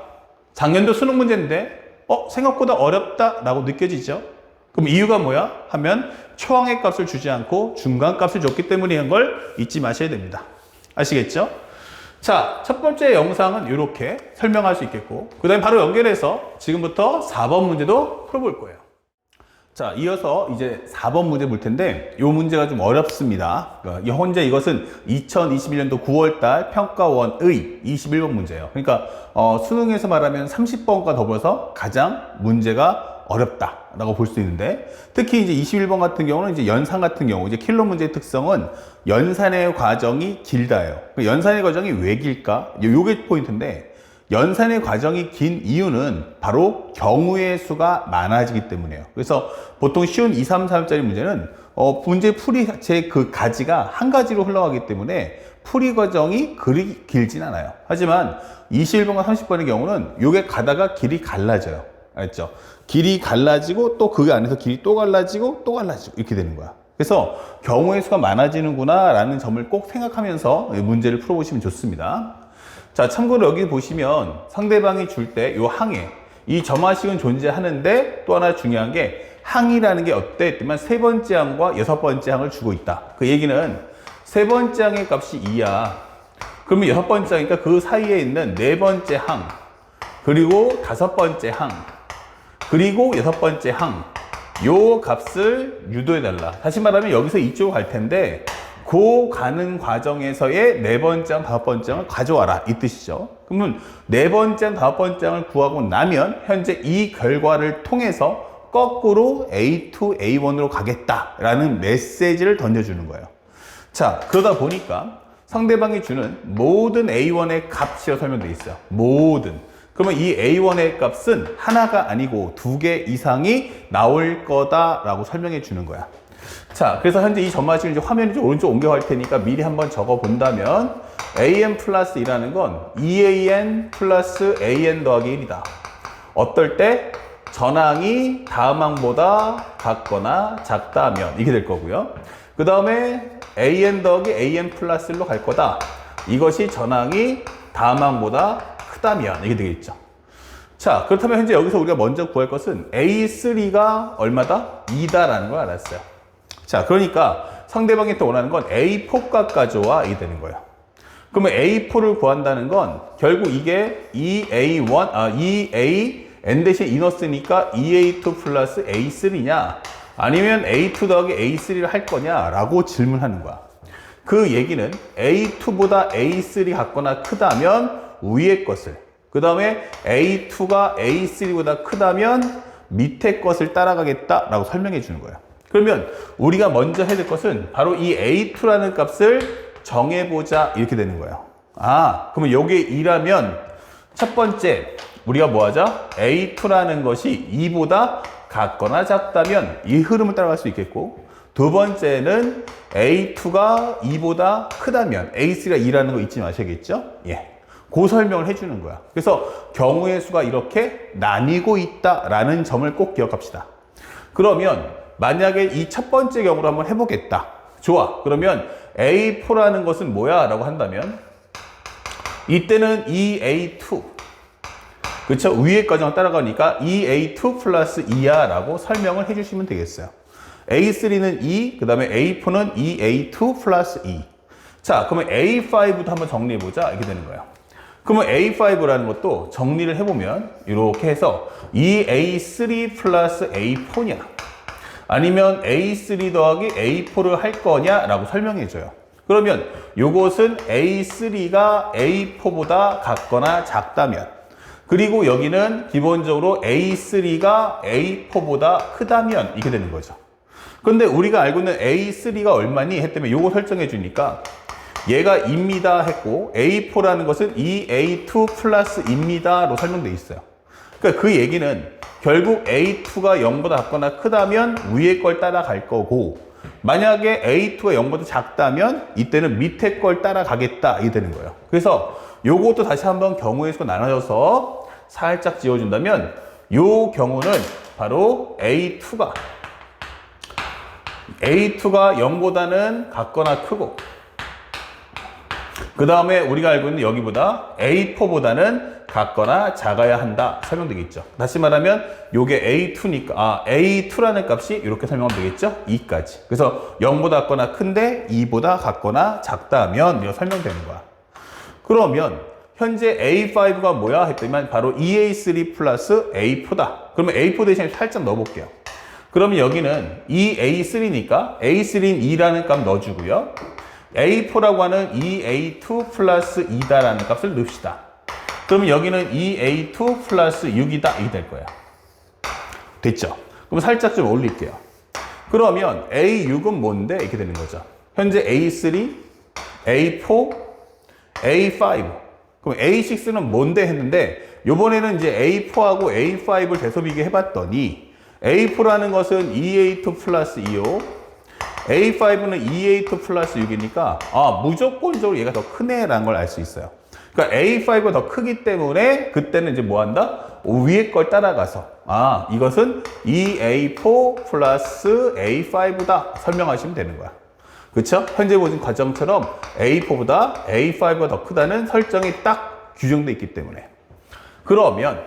작년도 수능 문제인데 생각보다 어렵다 라고 느껴지죠. 그럼 이유가 뭐야? 하면 초항의 값을 주지 않고 중간 값을 줬기 때문이라는 걸 잊지 마셔야 됩니다. 아시겠죠? 자, 첫 번째 영상은 이렇게 설명할 수 있겠고, 그 다음에 바로 연결해서 지금부터 4번 문제도 풀어볼 거예요. 자, 이어서 이제 4번 문제 볼 텐데, 이 문제가 좀 어렵습니다. 현재 이것은 2021년도 9월달 평가원의 21번 문제예요. 그러니까 수능에서 말하면 30번과 더불어서 가장 문제가 어렵다라고 볼 수 있는데, 특히 이제 21번 같은 경우는 이제 연산 같은 경우, 이제 킬러 문제의 특성은 연산의 과정이 길다예요. 연산의 과정이 왜 길까? 요게 포인트인데, 연산의 과정이 긴 이유는 바로 경우의 수가 많아지기 때문이에요. 그래서 보통 쉬운 2, 3, 4짜리 문제는 문제 풀이 자체 그 가지가 한 가지로 흘러가기 때문에 풀이 과정이 그리 길진 않아요. 하지만 21번과 30번의 경우는 요게 가다가 길이 갈라져요. 알겠죠? 길이 갈라지고 또 그 안에서 길이 또 갈라지고 또 갈라지고 이렇게 되는 거야. 그래서 경우의 수가 많아지는구나 라는 점을 꼭 생각하면서 문제를 풀어보시면 좋습니다. 자, 참고로 여기 보시면 상대방이 줄 때 요 항에 이 점화식은 존재하는데, 또 하나 중요한 게 항이라는 게 어때? 했더니 세 번째 항과 여섯 번째 항을 주고 있다. 그 얘기는 세 번째 항의 값이 2야. 그러면 여섯 번째 항이니까 그 사이에 있는 네 번째 항, 그리고 다섯 번째 항, 그리고 여섯 번째 항, 요 값을 유도해달라. 다시 말하면 여기서 이쪽으로 갈 텐데, 그 가는 과정에서의 네 번째 항, 다섯 번째 항을 가져와라. 이 뜻이죠. 그러면 네 번째 항, 다섯 번째 항을 구하고 나면 현재 이 결과를 통해서 거꾸로 A2, A1으로 가겠다라는 메시지를 던져주는 거예요. 자, 그러다 보니까 상대방이 주는 모든 A1의 값이라고 설명되어 있어요. 모든. 그러면 이 A1의 값은 하나가 아니고 두 개 이상이 나올 거다라고 설명해 주는 거야. 자, 그래서 현재 이 점화식을 이제 화면을 좀 오른쪽 옮겨갈 테니까 미리 한번 적어 본다면, AN 플러스 2라는 건 2AN 플러스 AN 더하기 1이다. 어떨 때? 전항이 다음 항보다 같거나 작다면 이렇게 될 거고요. 그 다음에 AN 더하기 AN 플러스 1로 갈 거다. 이것이 전항이 다음 항보다 크다면 이게 되겠죠. 자, 그렇다면 현재 여기서 우리가 먼저 구할 것은 A3가 얼마다? 2다라는 걸 알았어요. 자, 그러니까 상대방이 또 원하는 건 A4값 가져와 이게 되는 거예요. 그러면 A4를 구한다는 건 결국 이게 2A N 대신 이 넣었으니까 2A2 플러스 A3냐, 아니면 A2 더하기 A3를 할 거냐 라고 질문하는 거야. 그 얘기는 A2보다 A3 같거나 크다면 위의 것을, 그 다음에 A2가 A3보다 크다면 밑에 것을 따라가겠다라고 설명해 주는 거예요. 그러면 우리가 먼저 해야 될 것은 바로 이 A2라는 값을 정해보자 이렇게 되는 거예요. 아, 그러면 요게 2라면 첫 번째 우리가 뭐 하자? A2라는 것이 2보다 같거나 작다면 이 흐름을 따라갈 수 있겠고, 두 번째는 A2가 2보다 크다면 A3가 2라는 거 잊지 마셔야겠죠? 예. 그 설명을 해주는 거야. 그래서 경우의 수가 이렇게 나뉘고 있다라는 점을 꼭 기억합시다. 그러면 만약에 이 첫 번째 경우로 한번 해보겠다. 좋아. 그러면 A4라는 것은 뭐야? 라고 한다면 이때는 2A2 그쵸? 위의 과정을 따라가니까 2A2 플러스 2야 라고 설명을 해주시면 되겠어요. A3는 2, 그 다음에 A4는 2A2 플러스 2. 자, 그러면 A5도 한번 정리해보자. 이렇게 되는 거예요. 그러면 A5라는 것도 정리를 해보면 이렇게 해서 2A3 플러스 A4냐, 아니면 A3 더하기 A4를 할 거냐 라고 설명해줘요. 그러면 이것은 A3가 A4보다 같거나 작다면, 그리고 여기는 기본적으로 A3가 A4보다 크다면 이렇게 되는 거죠. 그런데 우리가 알고 있는 A3가 얼마니 했다면 요거 설정해 주니까 얘가 2입니다 했고, A4라는 것은 2A2 플러스 2입니다 로 설명되어 있어요. 그러니까 그 얘기는 결국 A2가 0보다 같거나 크다면 위에 걸 따라갈 거고, 만약에 A2가 0보다 작다면 이때는 밑에 걸 따라가겠다 이게 되는 거예요. 그래서 요것도 다시 한번 경우의 수가 나눠져서 살짝 지워준다면 요 경우는 바로 A2가 0보다는 같거나 크고, 그 다음에 우리가 알고 있는 여기보다 A4보다는 같거나 작아야 한다 설명되겠죠. 다시 말하면 요게 A2니까 A2라는 값이 이렇게 설명하면 되겠죠. 2까지. 그래서 0보다 같거나 큰데 2보다 같거나 작다 하면 이렇게 설명되는 거야. 그러면 현재 A5가 뭐야 했더니 바로 EA3 플러스 A4다. 그러면 A4 대신에 살짝 넣어볼게요. 그러면 여기는 EA3니까 A3인 2라는 값 넣어주고요. A4라고 하는 EA2 플러스 2다라는 값을 넣읍시다. 그러면 여기는 EA2 플러스 6이다. 이게 될 거예요. 됐죠? 그럼 살짝 좀 올릴게요. 그러면 A6은 뭔데? 이렇게 되는 거죠. 현재 A3, A4, A5. 그럼 A6는 뭔데? 했는데 요번에는 이제 A4하고 A5를 대소비교 해봤더니 A4라는 것은 EA2 플러스 2요. A5는 EA2 플러스 6이니까 무조건적으로 얘가 더 크네라는 걸 알 수 있어요. 그러니까 A5가 더 크기 때문에 그때는 이제 뭐 한다? 위에 걸 따라가서 이것은 EA4 플러스 A5다 설명하시면 되는 거야. 그쵸? 현재 보신 과정처럼 A4보다 A5가 더 크다는 설정이 딱 규정돼 있기 때문에. 그러면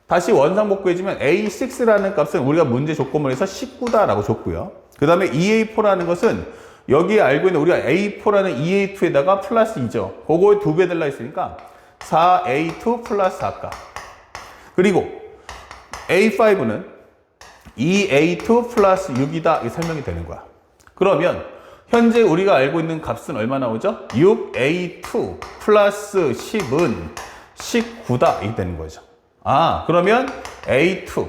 다시 원상 복구해주면 A6라는 값은 우리가 문제 조건문에서 19다라고 줬고요. 그 다음에 EA4라는 것은 여기에 알고 있는 우리가 A4라는 EA2에다가 플러스 2죠. 그거에 2배 달라 있으니까 4A2 플러스 4가. 그리고 A5는 EA2 플러스 6이다. 이게 설명이 되는 거야. 그러면 현재 우리가 알고 있는 값은 얼마 나오죠? 6A2 플러스 10은 19다. 이게 되는 거죠. 그러면 A2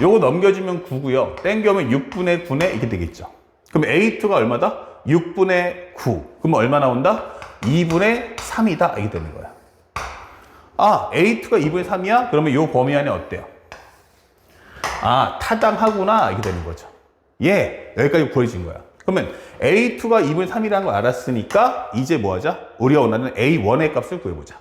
요거 넘겨주면 9고요. 땡겨면 6분의 9네 이렇게 되겠죠. 그럼 A2가 얼마다? 6분의 9. 그럼 얼마 나온다? 2분의 3이다. 이게 되는 거야. A2가 2분의 3이야? 그러면 요 범위 안에 어때요? 타당하구나. 이렇게 되는 거죠. 여기까지 구해진 거야. 그러면 A2가 2분의 3이라는 걸 알았으니까 이제 뭐 하자? 우리가 원하는 A1의 값을 구해보자.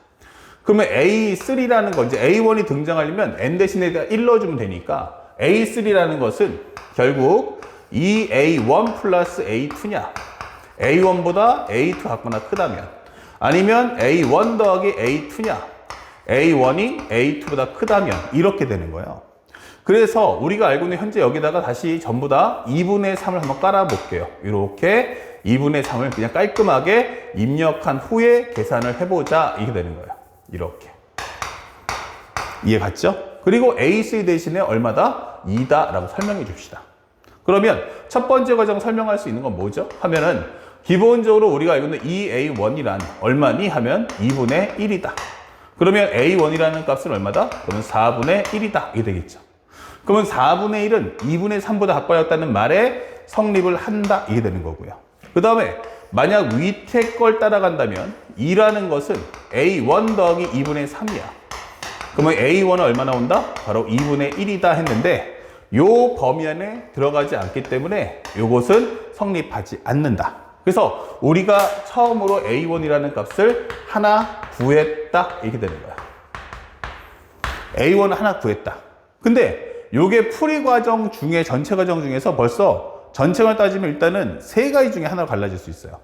그러면 A3라는 거, 이제 A1이 등장하려면 N 대신에 1 넣어주면 되니까 A3라는 것은 결국 EA1 플러스 A2냐? A1보다 A2 같거나 크다면, 아니면 A1 더하기 A2냐? A1이 A2보다 크다면, 이렇게 되는 거예요. 그래서 우리가 알고 있는 현재 여기다가 다시 전부 다 2분의 3을 한번 깔아볼게요. 이렇게 2분의 3을 그냥 깔끔하게 입력한 후에 계산을 해보자. 이게 되는 거예요. 이렇게. 이해 갔죠? 그리고 A3 대신에 얼마다? 2다 라고 설명해 줍시다. 그러면 첫 번째 과정 설명할 수 있는 건 뭐죠? 하면은 기본적으로 우리가 알고 있는 EA1이란 얼마니? 하면 2분의 1이다. 그러면 A1이라는 값은 얼마다? 그러면 4분의 1이다. 이게 되겠죠. 그러면 4분의 1은 2분의 3보다 가까웠다는 말에 성립을 한다. 이게 되는 거고요. 그 다음에 만약 밑에 걸 따라간다면 2라는 것은 A1 더하기 2분의 3이야. 그러면 A1은 얼마 나온다? 바로 2분의 1이다 했는데 요 범위 안에 들어가지 않기 때문에 요것은 성립하지 않는다. 그래서 우리가 처음으로 A1이라는 값을 하나 구했다. 이렇게 되는 거야. A1을 하나 구했다. 근데 요게 풀이 과정 중에 전체 과정 중에서 벌써 전체를 따지면 일단은 세 가지 중에 하나로 갈라질 수 있어요.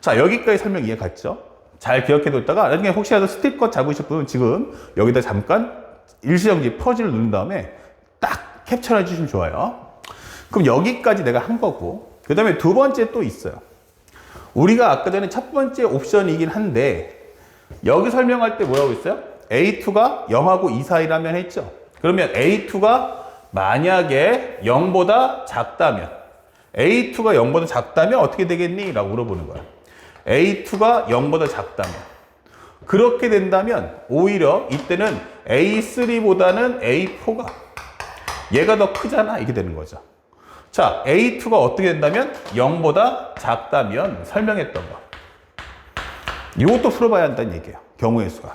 자, 여기까지 설명 이해 갔죠? 잘 기억해뒀다가 나중에 혹시라도 스텝컷 잡으실 분은 지금 여기다 잠깐 일시정지 퍼즐을 누른 다음에 딱 캡처해 주시면 좋아요. 그럼 여기까지 내가 한 거고, 그 다음에 두 번째 또 있어요. 우리가 아까 전에 첫 번째 옵션이긴 한데 여기 설명할 때 뭐라고 했어요? A2가 0하고 2 사이라면 했죠. 그러면 A2가 만약에 0보다 작다면, A2가 0보다 작다면 어떻게 되겠니? 라고 물어보는 거야. A2가 0보다 작다면, 그렇게 된다면 오히려 이때는 A3보다는 A4가 얘가 더 크잖아. 이렇게 되는 거죠. 자, A2가 어떻게 된다면 0보다 작다면 설명했던 거. 이것도 풀어봐야 한다는 얘기예요. 경우의 수가.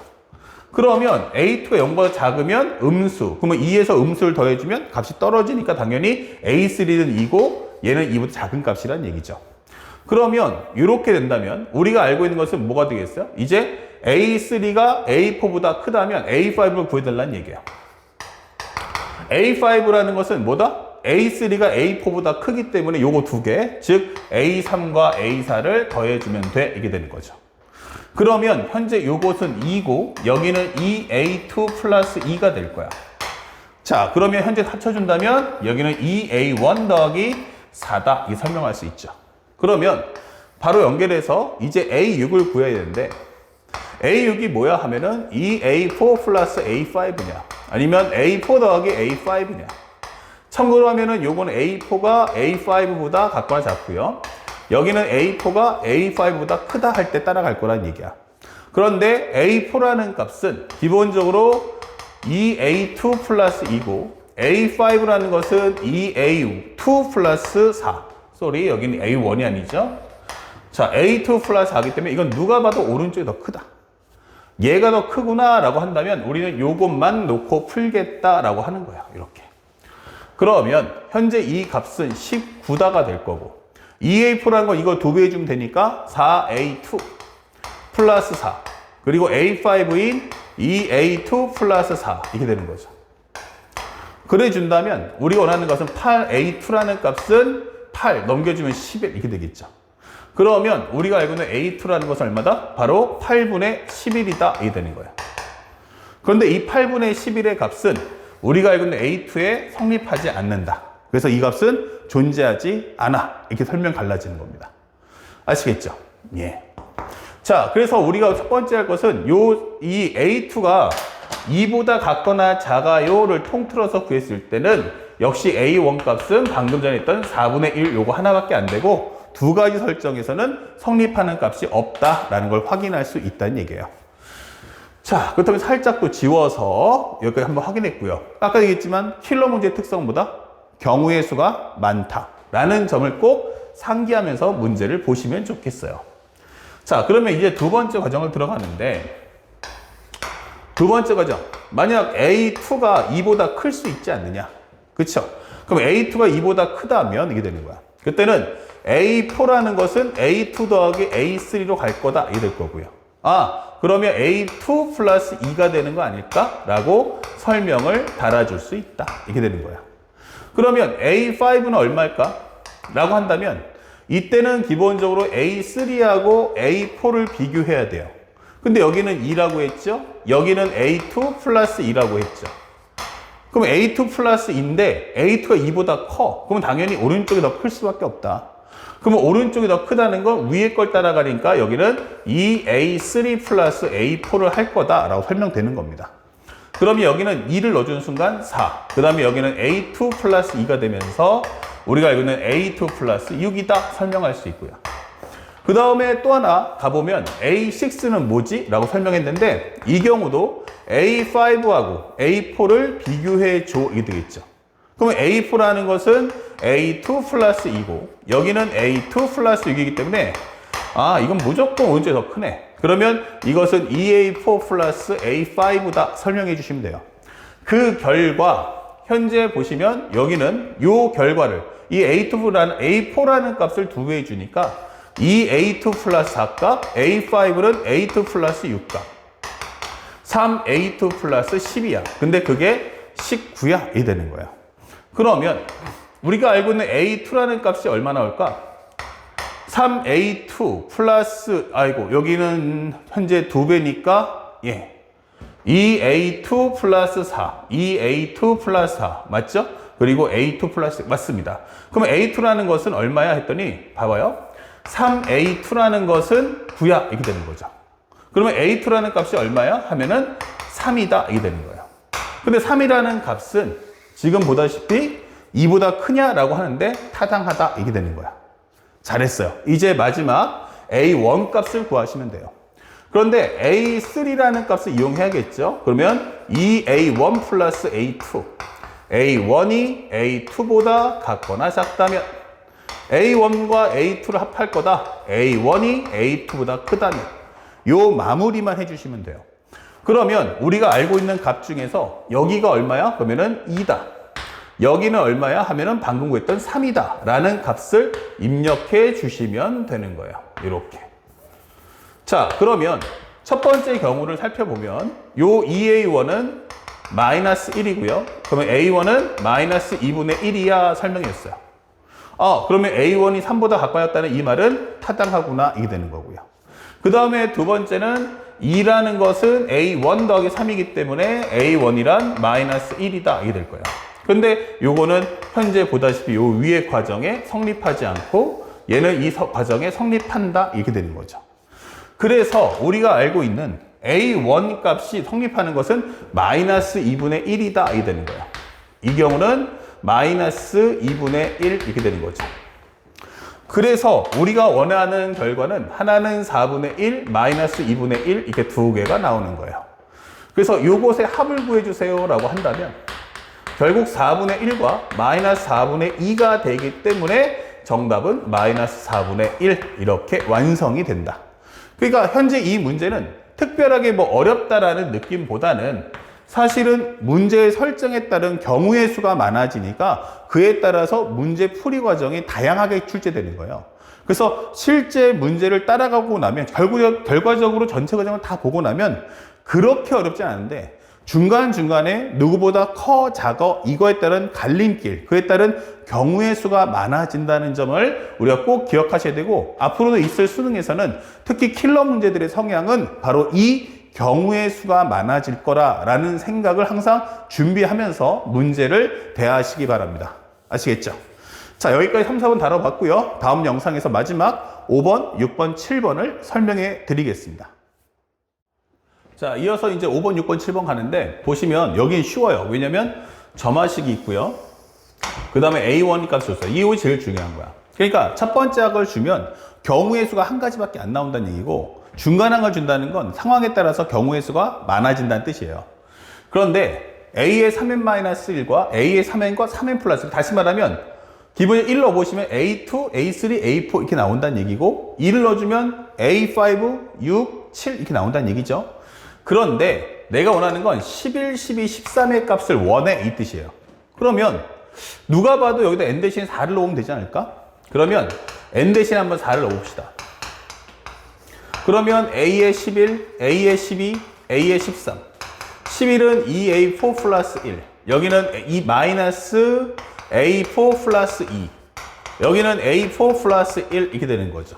그러면 A2가 0보다 작으면 음수. 그러면 2에서 음수를 더해주면 값이 떨어지니까 당연히 A3는 2고 얘는 2보다 작은 값이란 얘기죠. 그러면 이렇게 된다면 우리가 알고 있는 것은 뭐가 되겠어요? 이제 A3가 A4보다 크다면 A5를 구해달라는 얘기예요. A5라는 것은 뭐다? A3가 A4보다 크기 때문에 요거 두 개, 즉 A3과 A4를 더해주면 돼. 이게 되는 거죠. 그러면 현재 요것은 2고 여기는 2A2 플러스 2가 될 거야. 자, 그러면 현재 합쳐준다면 여기는 2A1 더하기 4다. 이 설명할 수 있죠. 그러면 바로 연결해서 이제 A6을 구해야 되는데 A6이 뭐야 하면은 2A4 플러스 A5냐 아니면 A4 더하기 A5냐. 참고로 하면은 요거는 A4가 A5보다 같거나 작고요. 여기는 A4가 A5보다 크다 할 때 따라갈 거란 얘기야. 그런데 A4라는 값은 기본적으로 2A2 플러스 2고 A5라는 것은 2A2 플러스 4. 쏘리, 여기는 A1이 아니죠. 자, A2 플러스 4이기 때문에 이건 누가 봐도 오른쪽이 더 크다. 얘가 더 크구나 라고 한다면 우리는 요것만 놓고 풀겠다라고 하는 거야. 이렇게. 그러면 현재 이 값은 19다가 될 거고 2A4라는 건 이거 2배 해주면 되니까 4A2 플러스 4 그리고 A5인 2A2 플러스 4 이렇게 되는 거죠. 그래 준다면 우리가 원하는 것은 8A2라는 값은 8 넘겨주면 11 이렇게 되겠죠. 그러면 우리가 알고 있는 A2라는 것은 얼마다? 바로 8분의 11이다 이게 되는 거예요. 그런데 이 8분의 11의 값은 우리가 알고 있는 A2에 성립하지 않는다. 그래서 이 값은 존재하지 않아. 이렇게 설명 갈라지는 겁니다. 아시겠죠? 예. 자, 그래서 우리가 첫 번째 할 것은 이 A2가 2보다 같거나 작아요를 통틀어서 구했을 때는 역시 A1 값은 방금 전에 했던 4분의 1 요거 하나밖에 안 되고 두 가지 설정에서는 성립하는 값이 없다라는 걸 확인할 수 있다는 얘기예요. 자, 그렇다면 살짝 또 지워서 여기까지 한번 확인했고요. 아까 얘기했지만 킬러 문제의 특성보다 경우의 수가 많다라는 점을 꼭 상기하면서 문제를 보시면 좋겠어요. 자, 그러면 이제 두 번째 과정을 들어가는데 두 번째 과정. 만약 A2가 2보다 클 수 있지 않느냐. 그쵸? 그럼 A2가 2보다 크다면 이게 되는 거야. 그때는 A4라는 것은 A2 더하기 A3로 갈 거다. 이게 될 거고요. 아, 그러면 A2 플러스 2가 되는 거 아닐까? 라고 설명을 달아줄 수 있다. 이렇게 되는 거야. 그러면 A5는 얼마일까? 라고 한다면 이때는 기본적으로 A3하고 A4를 비교해야 돼요. 근데 여기는 2라고 했죠? 여기는 A2 플러스 2라고 했죠. 그럼 A2 플러스 2인데 A2가 2보다 커. 그럼 당연히 오른쪽이 더 클 수밖에 없다. 그러면 오른쪽이 더 크다는 건 위에 걸 따라가니까 여기는 2A3 플러스 A4를 할 거다라고 설명되는 겁니다. 그러면 여기는 2를 넣어주는 순간 4. 그 다음에 여기는 A2 플러스 2가 되면서 우리가 알고 있는 A2 플러스 6이다 설명할 수 있고요. 그 다음에 또 하나 가보면 A6는 뭐지? 라고 설명했는데 이 경우도 A5하고 A4를 비교해 줘 이게 되겠죠. 그러면 A4라는 것은 A2 플러스 2고 여기는 A2 플러스 6이기 때문에 아 이건 무조건 오른쪽이 더 크네. 그러면 이것은 EA4 플러스 A5다 설명해 주시면 돼요. 그 결과 현재 보시면 여기는 이 결과를 이 A4라는 값을 2배 해주니까 이 A2 플러스 4값 A5는 A2 플러스 6값 3A2 플러스 10이야. 근데 그게 19야. 이 되는 거야. 그러면 우리가 알고 있는 A2라는 값이 얼마 나올까? 3A2 플러스 여기는 현재 2배니까 예 2A2 플러스 4 2A2 플러스 4 맞죠? 그리고 A2 플러스 맞습니다. 그럼 A2라는 것은 얼마야 했더니 봐봐요. 3A2라는 것은 9야 이렇게 되는 거죠. 그러면 A2라는 값이 얼마야? 하면은 3이다 이게 되는 거예요. 근데 3이라는 값은 지금 보다시피 2보다 크냐라고 하는데 타당하다 이게 되는 거야. 잘했어요. 이제 마지막 A1 값을 구하시면 돼요. 그런데 A3라는 값을 이용해야겠죠. 그러면 2A1 플러스 A2 A1이 A2보다 같거나 작다면 A1과 A2를 합할 거다. A1이 A2보다 크다면 요 마무리만 해주시면 돼요. 그러면 우리가 알고 있는 값 중에서 여기가 얼마야? 그러면은 2다. 여기는 얼마야? 하면은 방금 구했던 3이다. 라는 값을 입력해 주시면 되는 거예요. 이렇게. 자, 그러면 첫 번째 경우를 살펴보면 요 EA1은 마이너스 1이고요. 그러면 A1은 마이너스 2분의 1이야 설명했어요. 그러면 A1이 3보다 가까웠다는 이 말은 타당하구나 이게 되는 거고요. 그 다음에 두 번째는 2라는 것은 A1 더하기 3이기 때문에 A1이란 마이너스 1이다 이게 될 거예요. 근데 요거는 현재 보다시피 요 위의 과정에 성립하지 않고 얘는 이 과정에 성립한다 이렇게 되는 거죠. 그래서 우리가 알고 있는 A1 값이 성립하는 것은 마이너스 2분의 1이다 이렇게 되는 거예요. 이 경우는 마이너스 2분의 1 이렇게 되는 거죠. 그래서 우리가 원하는 결과는 하나는 4분의 1, 마이너스 2분의 1 이렇게 두 개가 나오는 거예요. 그래서 이것의 합을 구해주세요 라고 한다면 결국 4분의 1과 마이너스 4분의 2가 되기 때문에 정답은 마이너스 4분의 1 이렇게 완성이 된다. 그러니까 현재 이 문제는 특별하게 뭐 어렵다라는 느낌보다는 사실은 문제의 설정에 따른 경우의 수가 많아지니까 그에 따라서 문제 풀이 과정이 다양하게 출제되는 거예요. 그래서 실제 문제를 따라가고 나면 결과적으로 전체 과정을 다 보고 나면 그렇게 어렵지 않은데 중간중간에 누구보다 커, 작어 이거에 따른 갈림길, 그에 따른 경우의 수가 많아진다는 점을 우리가 꼭 기억하셔야 되고 앞으로도 있을 수능에서는 특히 킬러 문제들의 성향은 바로 이 경우의 수가 많아질 거라는 생각을 항상 준비하면서 문제를 대하시기 바랍니다. 아시겠죠? 자, 여기까지 3, 4번 다뤄봤고요. 다음 영상에서 마지막 5번, 6번, 7번을 설명해 드리겠습니다. 자, 이어서 이제 5번, 6번, 7번 가는데 보시면 여긴 쉬워요. 왜냐면 점화식이 있고요. 그 다음에 A1 값이 줬어요. 이거 제일 중요한 거야. 그러니까 첫 번째 학을 주면 경우의 수가 한 가지밖에 안 나온다는 얘기고 중간항을 준다는 건 상황에 따라서 경우의 수가 많아진다는 뜻이에요. 그런데 A의 3n-1과 A의 3n과 3n 플러스 다시 말하면 기본에 1 넣어보시면 A2, A3, A4 이렇게 나온다는 얘기고 2를 넣어주면 A5, 6, 7 이렇게 나온다는 얘기죠. 그런데 내가 원하는 건 11, 12, 13의 값을 원해 이 뜻이에요. 그러면 누가 봐도 여기다 n 대신 4를 넣으면 되지 않을까? 그러면 n 대신 한번 4를 넣어봅시다. 그러면 A의 11, A의 12, A의 13 11은 2A4 플러스 1 여기는 이 마이너스 A4 플러스 2 여기는 A4 플러스 1 이렇게 되는 거죠.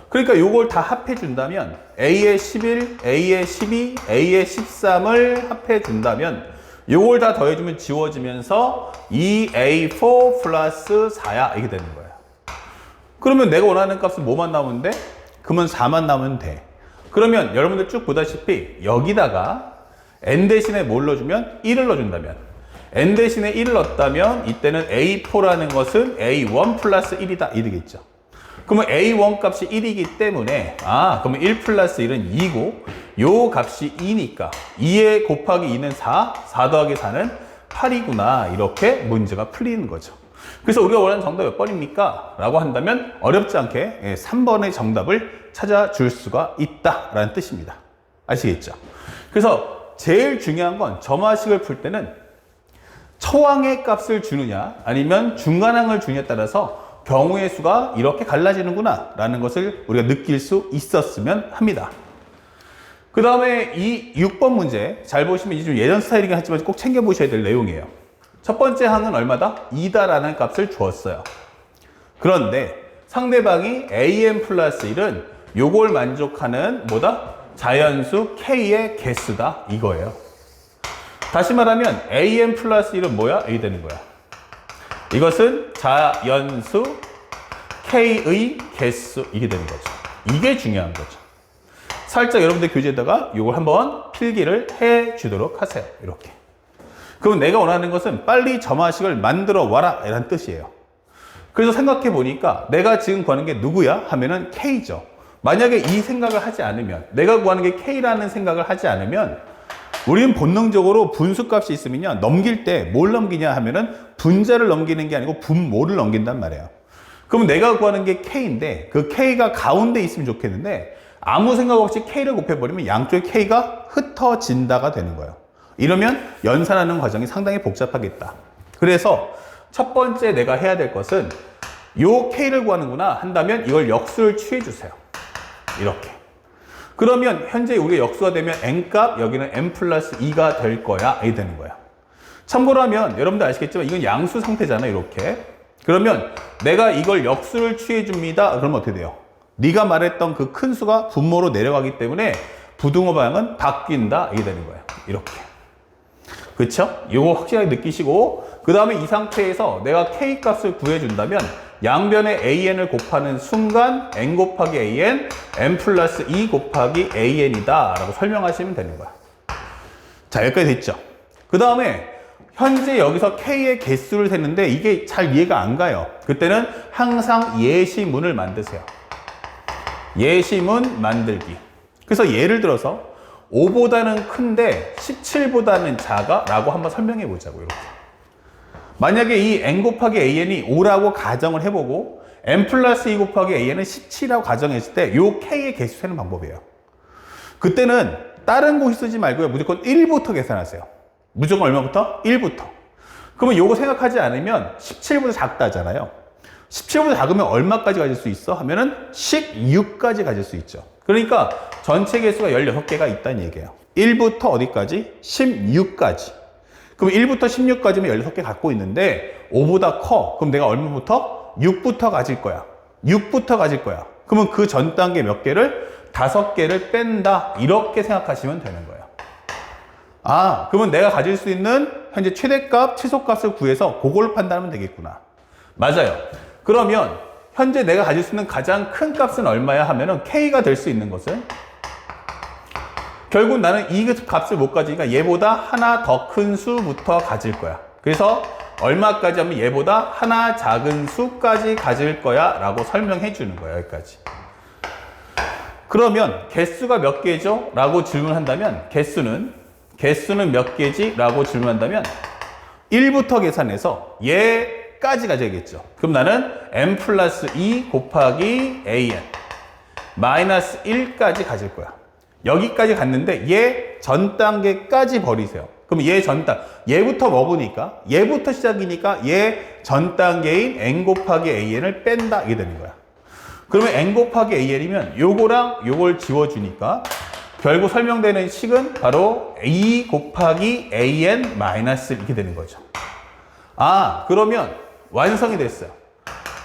그러니까 요걸 다 합해 준다면 A의 11, A의 12, A의 13을 합해 준다면 요걸 다 더해주면 지워지면서 2A4 플러스 4야 이렇게 되는 거예요. 그러면 내가 원하는 값은 뭐만 나오면 돼? 그러면 4만 나오면 돼. 그러면 여러분들 쭉 보다시피 여기다가 n 대신에 뭘 넣어주면 1을 넣어준다면 n 대신에 1을 넣었다면 이때는 A4라는 것은 A1 플러스 1이다 이 되겠죠. 그러면 A1 값이 1이기 때문에 그러면 1 플러스 1은 2고 요 값이 2니까 2에 곱하기 2는 4, 4 더하기 4는 8이구나 이렇게 문제가 풀리는 거죠. 그래서 우리가 원하는 정답 몇 번입니까? 라고 한다면 어렵지 않게 3번의 정답을 찾아줄 수가 있다라는 뜻입니다. 아시겠죠? 그래서 제일 중요한 건 점화식을 풀 때는 처항의 값을 주느냐 아니면 중간항을 주느냐에 따라서 경우의 수가 이렇게 갈라지는구나 라는 것을 우리가 느낄 수 있었으면 합니다. 그 다음에 이 6번 문제 잘 보시면 이제 좀 예전 스타일이긴 하지만 꼭 챙겨보셔야 될 내용이에요. 첫 번째 항은 얼마다? 2다라는 값을 주었어요. 그런데 상대방이 an 플러스 1은 요걸 만족하는 뭐다? 자연수 k의 개수다 이거예요. 다시 말하면 an 플러스 1은 뭐야? a 되는 거야. 이것은 자연수 k의 개수 이게 되는 거죠. 이게 중요한 거죠. 살짝 여러분들 교재에다가 이걸 한번 필기를 해 주도록 하세요. 이렇게. 그럼 내가 원하는 것은 빨리 점화식을 만들어 와라 이런 뜻이에요. 그래서 생각해 보니까 내가 지금 구하는 게 누구야? 하면은 K죠. 만약에 이 생각을 하지 않으면 내가 구하는 게 K라는 생각을 하지 않으면 우리는 본능적으로 분수값이 있으면요 넘길 때 뭘 넘기냐 하면은 분자를 넘기는 게 아니고 분모를 넘긴단 말이에요. 그럼 내가 구하는 게 K인데 그 K가 가운데 있으면 좋겠는데 아무 생각 없이 K를 곱해버리면 양쪽에 K가 흩어진다가 되는 거예요. 이러면 연산하는 과정이 상당히 복잡하겠다. 그래서 첫 번째 내가 해야 될 것은 요 K를 구하는구나 한다면 이걸 역수를 취해 주세요. 이렇게. 그러면 현재 우리가 역수가 되면 n값, 여기는 n 플러스 2가 될 거야. 이 되는 거야. 참고로 하면 여러분들 아시겠지만 이건 양수 상태잖아. 이렇게. 그러면 내가 이걸 역수를 취해 줍니다. 그러면 어떻게 돼요? 네가 말했던 그 큰 수가 분모로 내려가기 때문에 부등호 방향은 바뀐다. 이게 되는 거예요. 이렇게. 그쵸? 이거 확실하게 느끼시고, 그 다음에 이 상태에서 내가 k 값을 구해준다면 양변에 an을 곱하는 순간 n 곱하기 an, n 플러스 2 곱하기 an이다 라고 설명하시면 되는 거야. 자, 여기까지 됐죠? 그 다음에 현재 여기서 k의 개수를 셌는데 이게 잘 이해가 안 가요. 그때는 항상 예시문을 만드세요. 예시문 만들기. 그래서 예를 들어서 5보다는 큰데 17보다는 작아? 라고 한번 설명해 보자고. 이렇게. 만약에 이 n 곱하기 an이 5라고 가정을 해보고 n 플러스 2 곱하기 an은 17이라고 가정했을 때 요 k의 개수 세는 방법이에요. 그때는 다른 공식 쓰지 말고요. 무조건 1부터 계산하세요. 무조건 얼마부터? 1부터. 그러면 요거 생각하지 않으면 17보다 작다잖아요. 17보다 작으면 얼마까지 가질 수 있어? 하면은 16까지 가질 수 있죠. 그러니까 전체 개수가 16개가 있다는 얘기예요. 1부터 어디까지? 16까지. 그럼 1부터 16까지면 16개 갖고 있는데 5보다 커. 그럼 내가 얼마부터? 6부터 가질 거야. 6부터 가질 거야. 그러면 그 전 단계 몇 개를? 5개를 뺀다. 이렇게 생각하시면 되는 거예요. 아, 그러면 내가 가질 수 있는 현재 최대값, 최소값을 구해서 그걸로 판단하면 되겠구나. 맞아요. 그러면 현재 내가 가질 수 있는 가장 큰 값은 얼마야 하면은 k가 될 수 있는 것은 결국 나는 이 값을 못 가지니까 얘보다 하나 더 큰 수부터 가질 거야. 그래서 얼마까지 하면 얘보다 하나 작은 수까지 가질 거야 라고 설명해 주는 거야. 여기까지. 그러면 개수가 몇 개죠? 라고 질문한다면 개수는 몇 개지? 라고 질문한다면 1부터 계산해서 얘까지 가져야겠죠. 그럼 나는 n 플러스 2 곱하기 an 마이너스 1까지 가질 거야. 여기까지 갔는데 얘 전 단계까지 버리세요. 그럼 얘부터 먹으니까, 얘부터 시작이니까 얘 전 단계인 n 곱하기 an을 뺀다. 이게 되는 거야. 그러면 n 곱하기 an이면 요거랑 요걸 지워주니까 결국 설명되는 식은 바로 2 곱하기 an 마이너스 이렇게 되는 거죠. 아, 그러면 완성이 됐어요.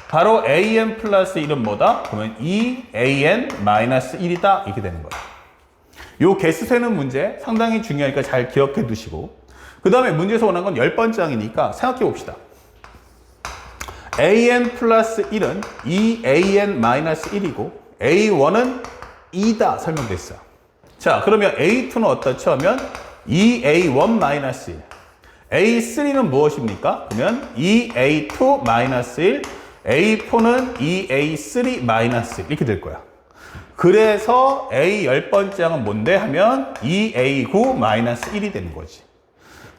바로 an 플러스 1은 뭐다? 그러면 2an 마이너스 1이다. 이렇게 되는 거예요. 요 개수 세는 문제 상당히 중요하니까 잘 기억해 두시고, 그 다음에 문제에서 원한 건 10번째이니까 생각해 봅시다. an 플러스 1은 2an 마이너스 1이고 a1은 2다 설명됐어요. 자, 그러면 A2는 어떻죠? 하면 2A1 마이너스 1. A3는 무엇입니까? 그러면 2A2 마이너스 1. A4는 2A3 마이너스 1. 이렇게 될 거야. 그래서 A 10번째 항은 뭔데? 하면 2A9 마이너스 1이 되는 거지.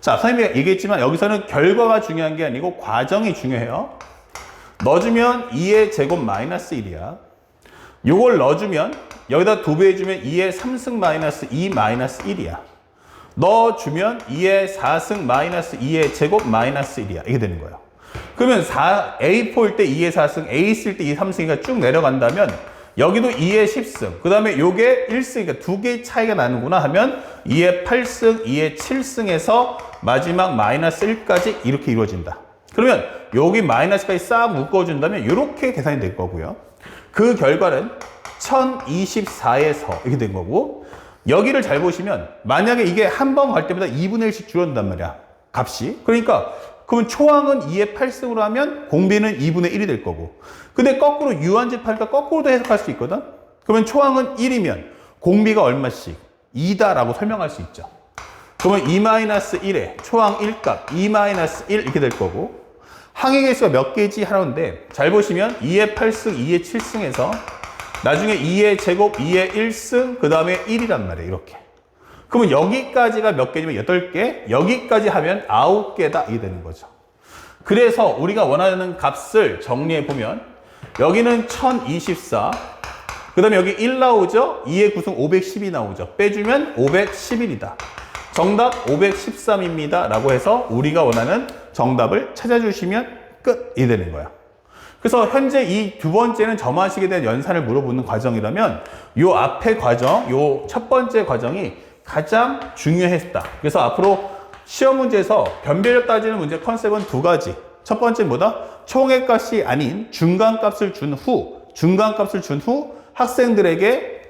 자, 선생님이 얘기했지만 여기서는 결과가 중요한 게 아니고 과정이 중요해요. 넣어주면 2의 제곱 마이너스 1이야. 요걸 넣어주면 여기다 2배 해주면 2의 3승 마이너스 2 마이너스 1이야. 넣어주면 2의 4승 마이너스 2의 제곱 마이너스 1이야. 이게 되는 거예요. 그러면 A4일 때 2의 4승, A 있을 때 2의 3승이니까 쭉 내려간다면 여기도 2의 10승, 그 다음에 요게 1승이니까 두 개의 차이가 나는구나 하면 2의 8승, 2의 7승에서 마지막 마이너스 1까지 이렇게 이루어진다. 그러면 여기 마이너스까지 싹 묶어준다면 이렇게 계산이 될 거고요. 그 결과는 1024에서 이렇게 된 거고, 여기를 잘 보시면 만약에 이게 한 번 갈 때마다 2분의 1씩 줄어든단 말이야, 값이. 그러니까 그러면 초항은 2의 8승으로 하면 공비는 2분의 1이 될 거고, 근데 거꾸로 유한집하니까 거꾸로도 해석할 수 있거든. 그러면 초항은 1이면 공비가 얼마씩? 2다라고 설명할 수 있죠. 그러면 2-1에 초항 1값 2-1 이렇게 될 거고, 항의 개수가 몇 개지 하는데 잘 보시면 2의 8승, 2의 7승에서 나중에 2의 제곱, 2의 1승, 그 다음에 1이란 말이에요. 이렇게. 그러면 여기까지가 몇 개냐면 8개, 여기까지 하면 9개다. 이게 되는 거죠. 그래서 우리가 원하는 값을 정리해 보면 여기는 1024, 그 다음에 여기 1 나오죠? 2의 구승 510이 나오죠? 빼주면 511이다. 정답 513입니다. 라고 해서 우리가 원하는 정답을 찾아주시면 끝이 되는 거야. 그래서 현재 이 두 번째는 점화식에 대한 연산을 물어보는 과정이라면 요 앞에 과정, 요 첫 번째 과정이 가장 중요했다. 그래서 앞으로 시험 문제에서 변별력 따지는 문제 컨셉은 두 가지. 첫 번째는 뭐다? 총액값이 아닌 중간값을 준 후, 학생들에게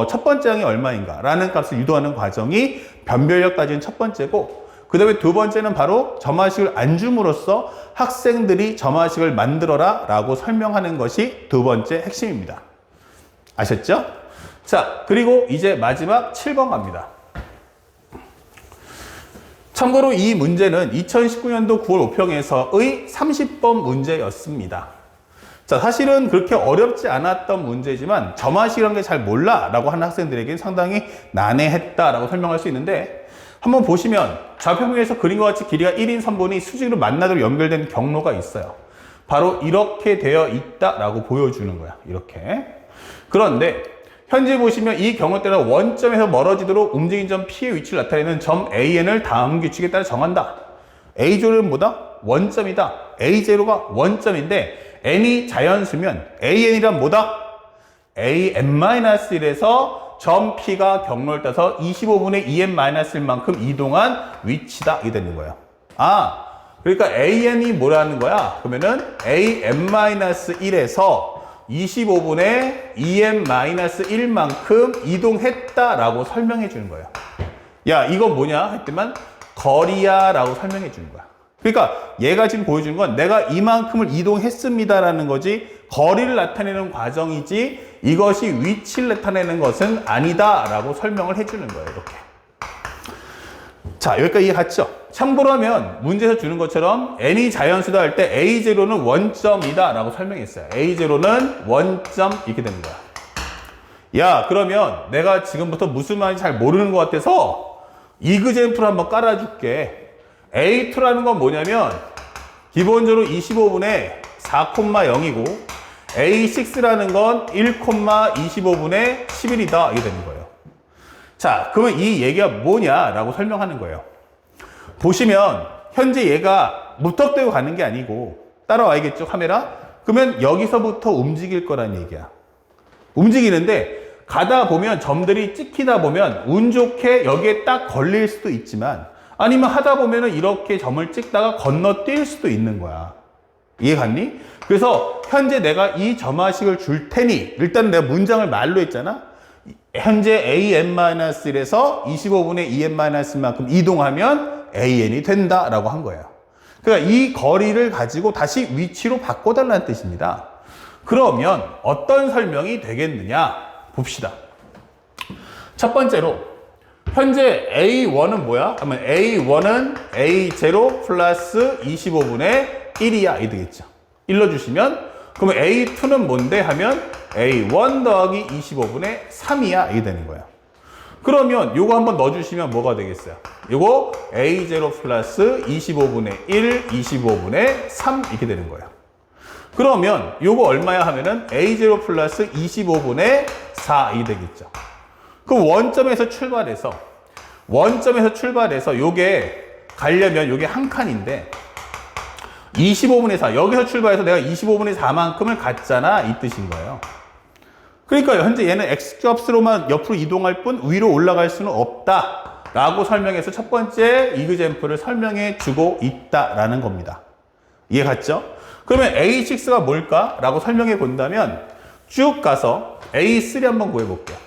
첫 번째 항이 얼마인가 라는 값을 유도하는 과정이 변별력 따지는 첫 번째고, 그 다음에 두 번째는 바로 점화식을 안 줌으로써 학생들이 점화식을 만들어라 라고 설명하는 것이 두 번째 핵심입니다. 아셨죠? 자, 그리고 이제 마지막 7번 갑니다. 참고로 이 문제는 2019년도 9월 5평에서의 30번 문제였습니다. 자, 사실은 그렇게 어렵지 않았던 문제지만 점화식이라는 게 잘 몰라 라고 하는 학생들에게는 상당히 난해했다 라고 설명할 수 있는데, 한번 보시면 좌표면에서 그림과 같이 길이가 1인 선분이 수직으로 만나도록 연결된 경로가 있어요. 바로 이렇게 되어 있다라고 보여주는 거야. 이렇게. 그런데 현재 보시면 이 경로 따라 원점에서 멀어지도록 움직인 점 P의 위치를 나타내는 점 AN을 다음 규칙에 따라 정한다. A0는 뭐다? 원점이다. A0가 원점인데 N이 자연수면 AN이란 뭐다? AN-1에서 점 P가 경로를 따서 25분의 EN-1만큼 이동한 위치다. 이게 되는 거예요. 아, 그러니까 AN이 뭐라는 거야? 그러면은 AN-1에서 25분의 EN-1만큼 이동했다라고 설명해 주는 거예요. 야, 이건 뭐냐? 했더만 거리야 라고 설명해 주는 거야. 그러니까 얘가 지금 보여주는 건 내가 이만큼을 이동했습니다라는 거지, 거리를 나타내는 과정이지 이것이 위치를 나타내는 것은 아니다라고 설명을 해주는 거예요. 이렇게. 자, 여기까지 이해 갔죠? 참고로 하면 문제에서 주는 것처럼 n이 자연수다 할 때 A0는 원점이다 라고 설명했어요. A0는 원점 이렇게 되는 거야. 야, 그러면 내가 지금부터 무슨 말인지 잘 모르는 것 같아서 이그젠플을 한번 깔아줄게. A2라는 건 뭐냐면 기본적으로 25분의 4,0이고 A6라는 건 1,25분의 11이다. 이게 되는 거예요. 자, 그러면 이 얘기가 뭐냐라고 설명하는 거예요. 보시면 현재 얘가 무턱대고 가는 게 아니고, 따라와야겠죠, 카메라? 그러면 여기서부터 움직일 거란 얘기야. 움직이는데 가다 보면 점들이 찍히다 보면 운 좋게 여기에 딱 걸릴 수도 있지만, 아니면 하다 보면은 이렇게 점을 찍다가 건너뛸 수도 있는 거야. 이해 갔니? 그래서 현재 내가 이 점화식을 줄 테니, 일단 내가 문장을 말로 했잖아. 현재 AN-1에서 25분의 EN-1만큼 이동하면 AN이 된다라고 한 거예요. 그러니까 이 거리를 가지고 다시 위치로 바꿔달라는 뜻입니다. 그러면 어떤 설명이 되겠느냐 봅시다. 첫 번째로 현재 A1은 뭐야? 그러면 A1은 A0 플러스 25분의 1이야. 이 되겠죠. 일러주시면, 그러면 A2는 뭔데? 하면 A1 더하기 25분의 3이야. 이게 되는 거예요. 그러면 요거 한번 넣어주시면 뭐가 되겠어요? 요거 A0 플러스 25분의 1, 25분의 3 이렇게 되는 거예요. 그러면 요거 얼마야 하면은 A0 플러스 25분의 4 이 되겠죠. 그럼 원점에서 출발해서 요게 가려면 요게 한 칸인데 25분의 4, 여기서 출발해서 내가 25분의 4만큼을 갔잖아, 이 뜻인 거예요. 그러니까 현재 얘는 X값으로만 옆으로 이동할 뿐 위로 올라갈 수는 없다 라고 설명해서 첫 번째 이그젠플을 설명해 주고 있다라는 겁니다. 이해 갔죠? 그러면 A6가 뭘까? 라고 설명해 본다면 쭉 가서 A3 한번 구해 볼게요.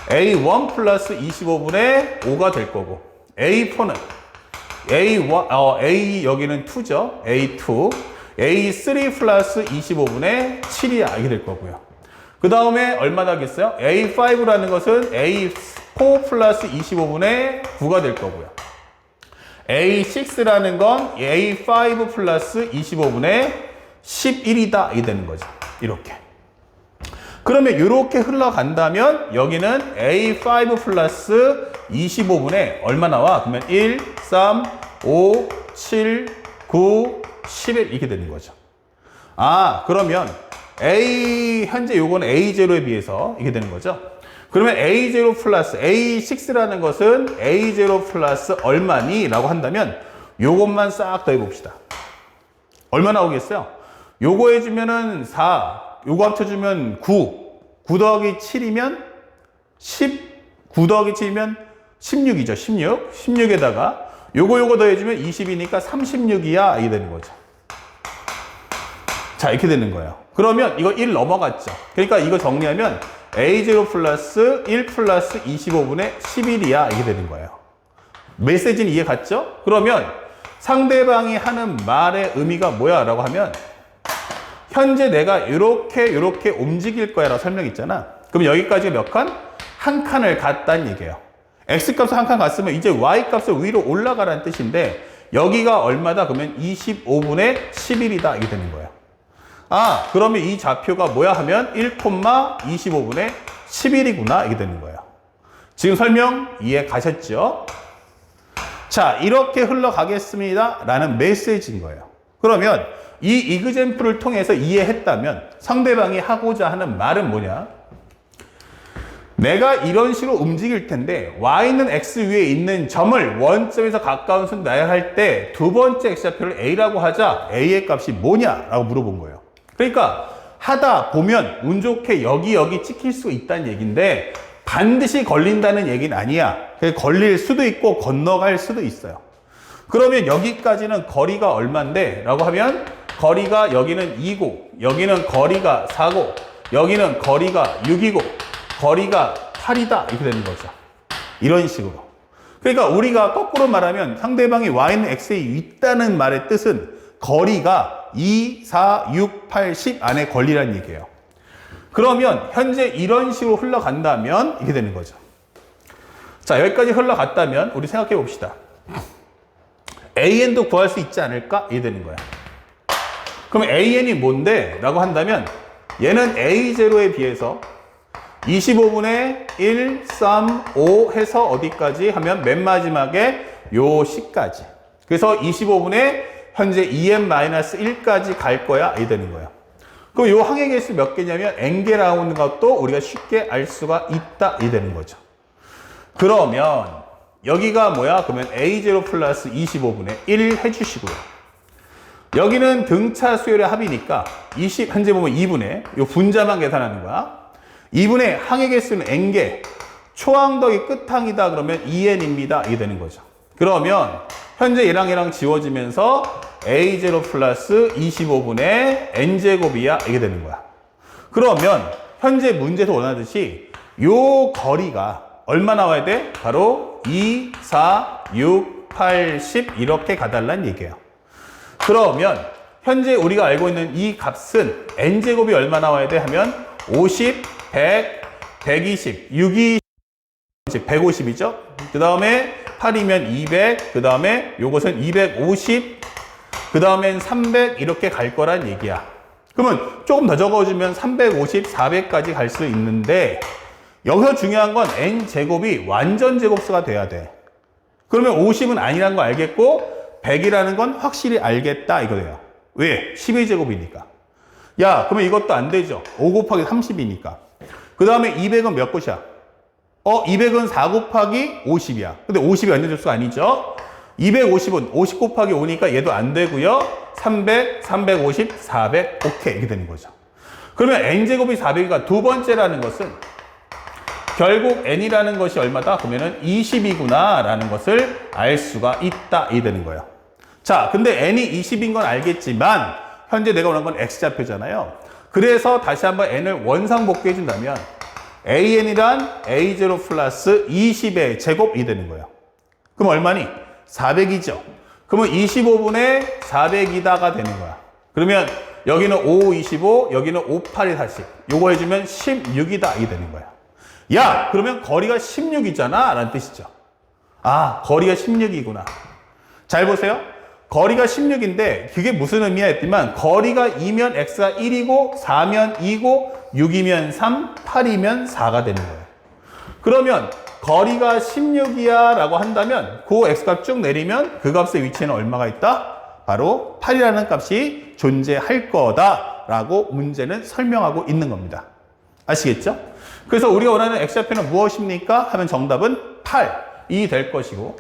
A1 플러스 25분의 5가 될 거고, A4는 A 여기는 2죠. A2, A3 플러스 25분의 7이야. 이게 될 거고요. 그 다음에 얼마 나겠어요? A5라는 것은 A4 플러스 25분의 9가 될 거고요. A6라는 건 A5 플러스 25분의 11이다. 이게 되는 거죠. 이렇게. 그러면 이렇게 흘러간다면 여기는 A5 플러스 25분의 얼마 나와? 그러면 1, 3, 5, 7, 9, 11 이렇게 되는 거죠. 아, 그러면 현재 요거는 A0에 비해서 이렇게 되는 거죠. 그러면 A0 플러스 A6라는 것은 A0 플러스 얼마니? 라고 한다면 요것만 싹 더해 봅시다. 얼마 나오겠어요? 요거 해주면은 4, 요거 합쳐주면 9, 9 더하기 7이면 10, 9 더하기 7이면 16이죠. 16. 16에다가 요거 더해주면 20이니까 36이야. 이게 되는 거죠. 자, 이렇게 되는 거예요. 그러면 이거 1 넘어갔죠. 그러니까 이거 정리하면 A0 플러스 1 플러스 25분의 11이야. 이게 되는 거예요. 메시지는 이해 갔죠? 그러면 상대방이 하는 말의 의미가 뭐야? 라고 하면 현재 내가 이렇게 움직일 거야 라고 설명했잖아. 그럼 여기까지 몇 칸? 한 칸을 갔다는 얘기예요. X값을 한 칸 갔으면 이제 Y값을 위로 올라가라는 뜻인데 여기가 얼마다? 그러면 25분의 11이다. 이게 되는 거예요. 아, 그러면 이 좌표가 뭐야 하면 1,25분의 11이구나. 이게 되는 거예요. 지금 설명 이해 가셨죠? 자, 이렇게 흘러가겠습니다. 라는 메시지인 거예요. 그러면 이 이그젬플을 통해서 이해했다면 상대방이 하고자 하는 말은 뭐냐? 내가 이런 식으로 움직일 텐데 Y는 X 위에 있는 점을 원점에서 가까운 순 나열할 때 두 번째 X좌표를 A라고 하자. A의 값이 뭐냐? 라고 물어본 거예요. 그러니까 하다 보면 운 좋게 여기 찍힐 수 있다는 얘기인데 반드시 걸린다는 얘기는 아니야. 걸릴 수도 있고 건너갈 수도 있어요. 그러면 여기까지는 거리가 얼만데? 라고 하면 거리가 여기는 2고 여기는 거리가 4고 여기는 거리가 6이고 거리가 8이다. 이렇게 되는 거죠. 이런 식으로. 그러니까 우리가 거꾸로 말하면 상대방이 Y는 X에 있다는 말의 뜻은 거리가 2, 4, 6, 8, 10 안에 걸리라는 얘기예요. 그러면 현재 이런 식으로 흘러간다면 이렇게 되는 거죠. 자, 여기까지 흘러갔다면 우리 생각해 봅시다. AN도 구할 수 있지 않을까? 이게 되는 거야. 그럼 AN이 뭔데? 라고 한다면 얘는 A0에 비해서 25분의 1, 3, 5 해서 어디까지 하면 맨 마지막에 요 C까지. 그래서 25분의 현재 2n-1까지 갈 거야. 이게 되는 거야. 그럼 요 항의 개수 몇 개냐면 n개라는 것도 우리가 쉽게 알 수가 있다. 이게 되는 거죠. 그러면 여기가 뭐야? 그러면 A0 플러스 25분의 1 해주시고요. 여기는 등차 수열의 합이니까 현재 보면 2분의 요 분자만 계산하는 거야. 2분의 항의 개수는 n개, 초항 더하기 끝항이다 그러면 2n입니다. 이게 되는 거죠. 그러면 현재 얘랑 지워지면서 A0 플러스 25분의 n제곱이야. 이게 되는 거야. 그러면 현재 문제에서 원하듯이 요 거리가 얼마 나와야 돼? 바로 2, 4, 6, 8, 10 이렇게 가달라는 얘기예요. 그러면 현재 우리가 알고 있는 이 값은 n제곱이 얼마 나와야 돼? 하면 50, 100, 120, 6이 150이죠? 그 다음에 8이면 200, 그 다음에 요것은 250, 그 다음엔 300 이렇게 갈 거란 얘기야. 그러면 조금 더 적어주면 350, 400까지 갈 수 있는데 여기서 중요한 건 n제곱이 완전 제곱수가 돼야 돼. 그러면 50은 아니라는 거 알겠고 100이라는 건 확실히 알겠다 이거예요. 왜? 12제곱이니까. 야, 그러면 이것도 안 되죠. 5 곱하기 30이니까. 그 다음에 200은 몇 곳이야? 200은 4 곱하기 50이야. 근데 50이 완전 제곱수가 아니죠? 250은 50 곱하기 5니까 얘도 안 되고요. 300, 350, 400, 오케이. 이렇게 되는 거죠. 그러면 n제곱이 400이가 두 번째라는 것은 결국 n이라는 것이 얼마다? 그러면은 20이구나 라는 것을 알 수가 있다. 이 되는 거예요. 자, 근데 n이 20인 건 알겠지만 현재 내가 원하는 건 x좌표잖아요. 그래서 다시 한번 n을 원상복귀해 준다면 an이란 a0 플러스 20의 제곱이 되는 거예요. 그럼 얼마니? 400이죠. 그러면 25분의 400이다가 되는 거야. 그러면 여기는 5, 25, 여기는 5, 8이 40. 요거 해주면 16이다. 이게 되는 거야. 야, 그러면 거리가 16이잖아. 라는 뜻이죠. 아, 거리가 16이구나. 잘 보세요. 거리가 16인데 그게 무슨 의미야 했지만 거리가 2면 x가 1이고 4면 2고 6이면 3, 8이면 4가 되는 거예요. 그러면 거리가 16이야 라고 한다면 그 x값 쭉 내리면 그 값의 위치에는 얼마가 있다? 바로 8이라는 값이 존재할 거다 라고 문제는 설명하고 있는 겁니다. 아시겠죠? 그래서 우리가 원하는 x좌표는 무엇입니까? 하면 정답은 8이 될 것이고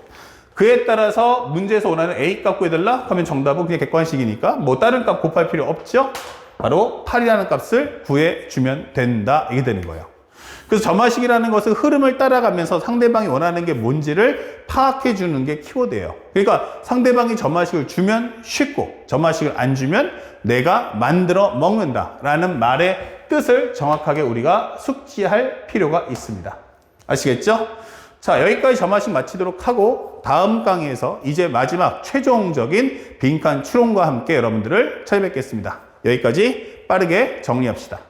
그에 따라서 문제에서 원하는 A 값 구해달라 하면 정답은 그냥 객관식이니까 뭐 다른 값 곱할 필요 없죠. 바로 8이라는 값을 구해주면 된다, 이게 되는 거예요. 그래서 점화식이라는 것은 흐름을 따라가면서 상대방이 원하는 게 뭔지를 파악해 주는 게 키워드예요. 그러니까 상대방이 점화식을 주면 쉽고 점화식을 안 주면 내가 만들어 먹는다라는 말의 뜻을 정확하게 우리가 숙지할 필요가 있습니다. 아시겠죠? 자, 여기까지 점화식 마치도록 하고 다음 강의에서 이제 마지막 최종적인 빈칸 추론과 함께 여러분들을 찾아뵙겠습니다. 여기까지 빠르게 정리합시다.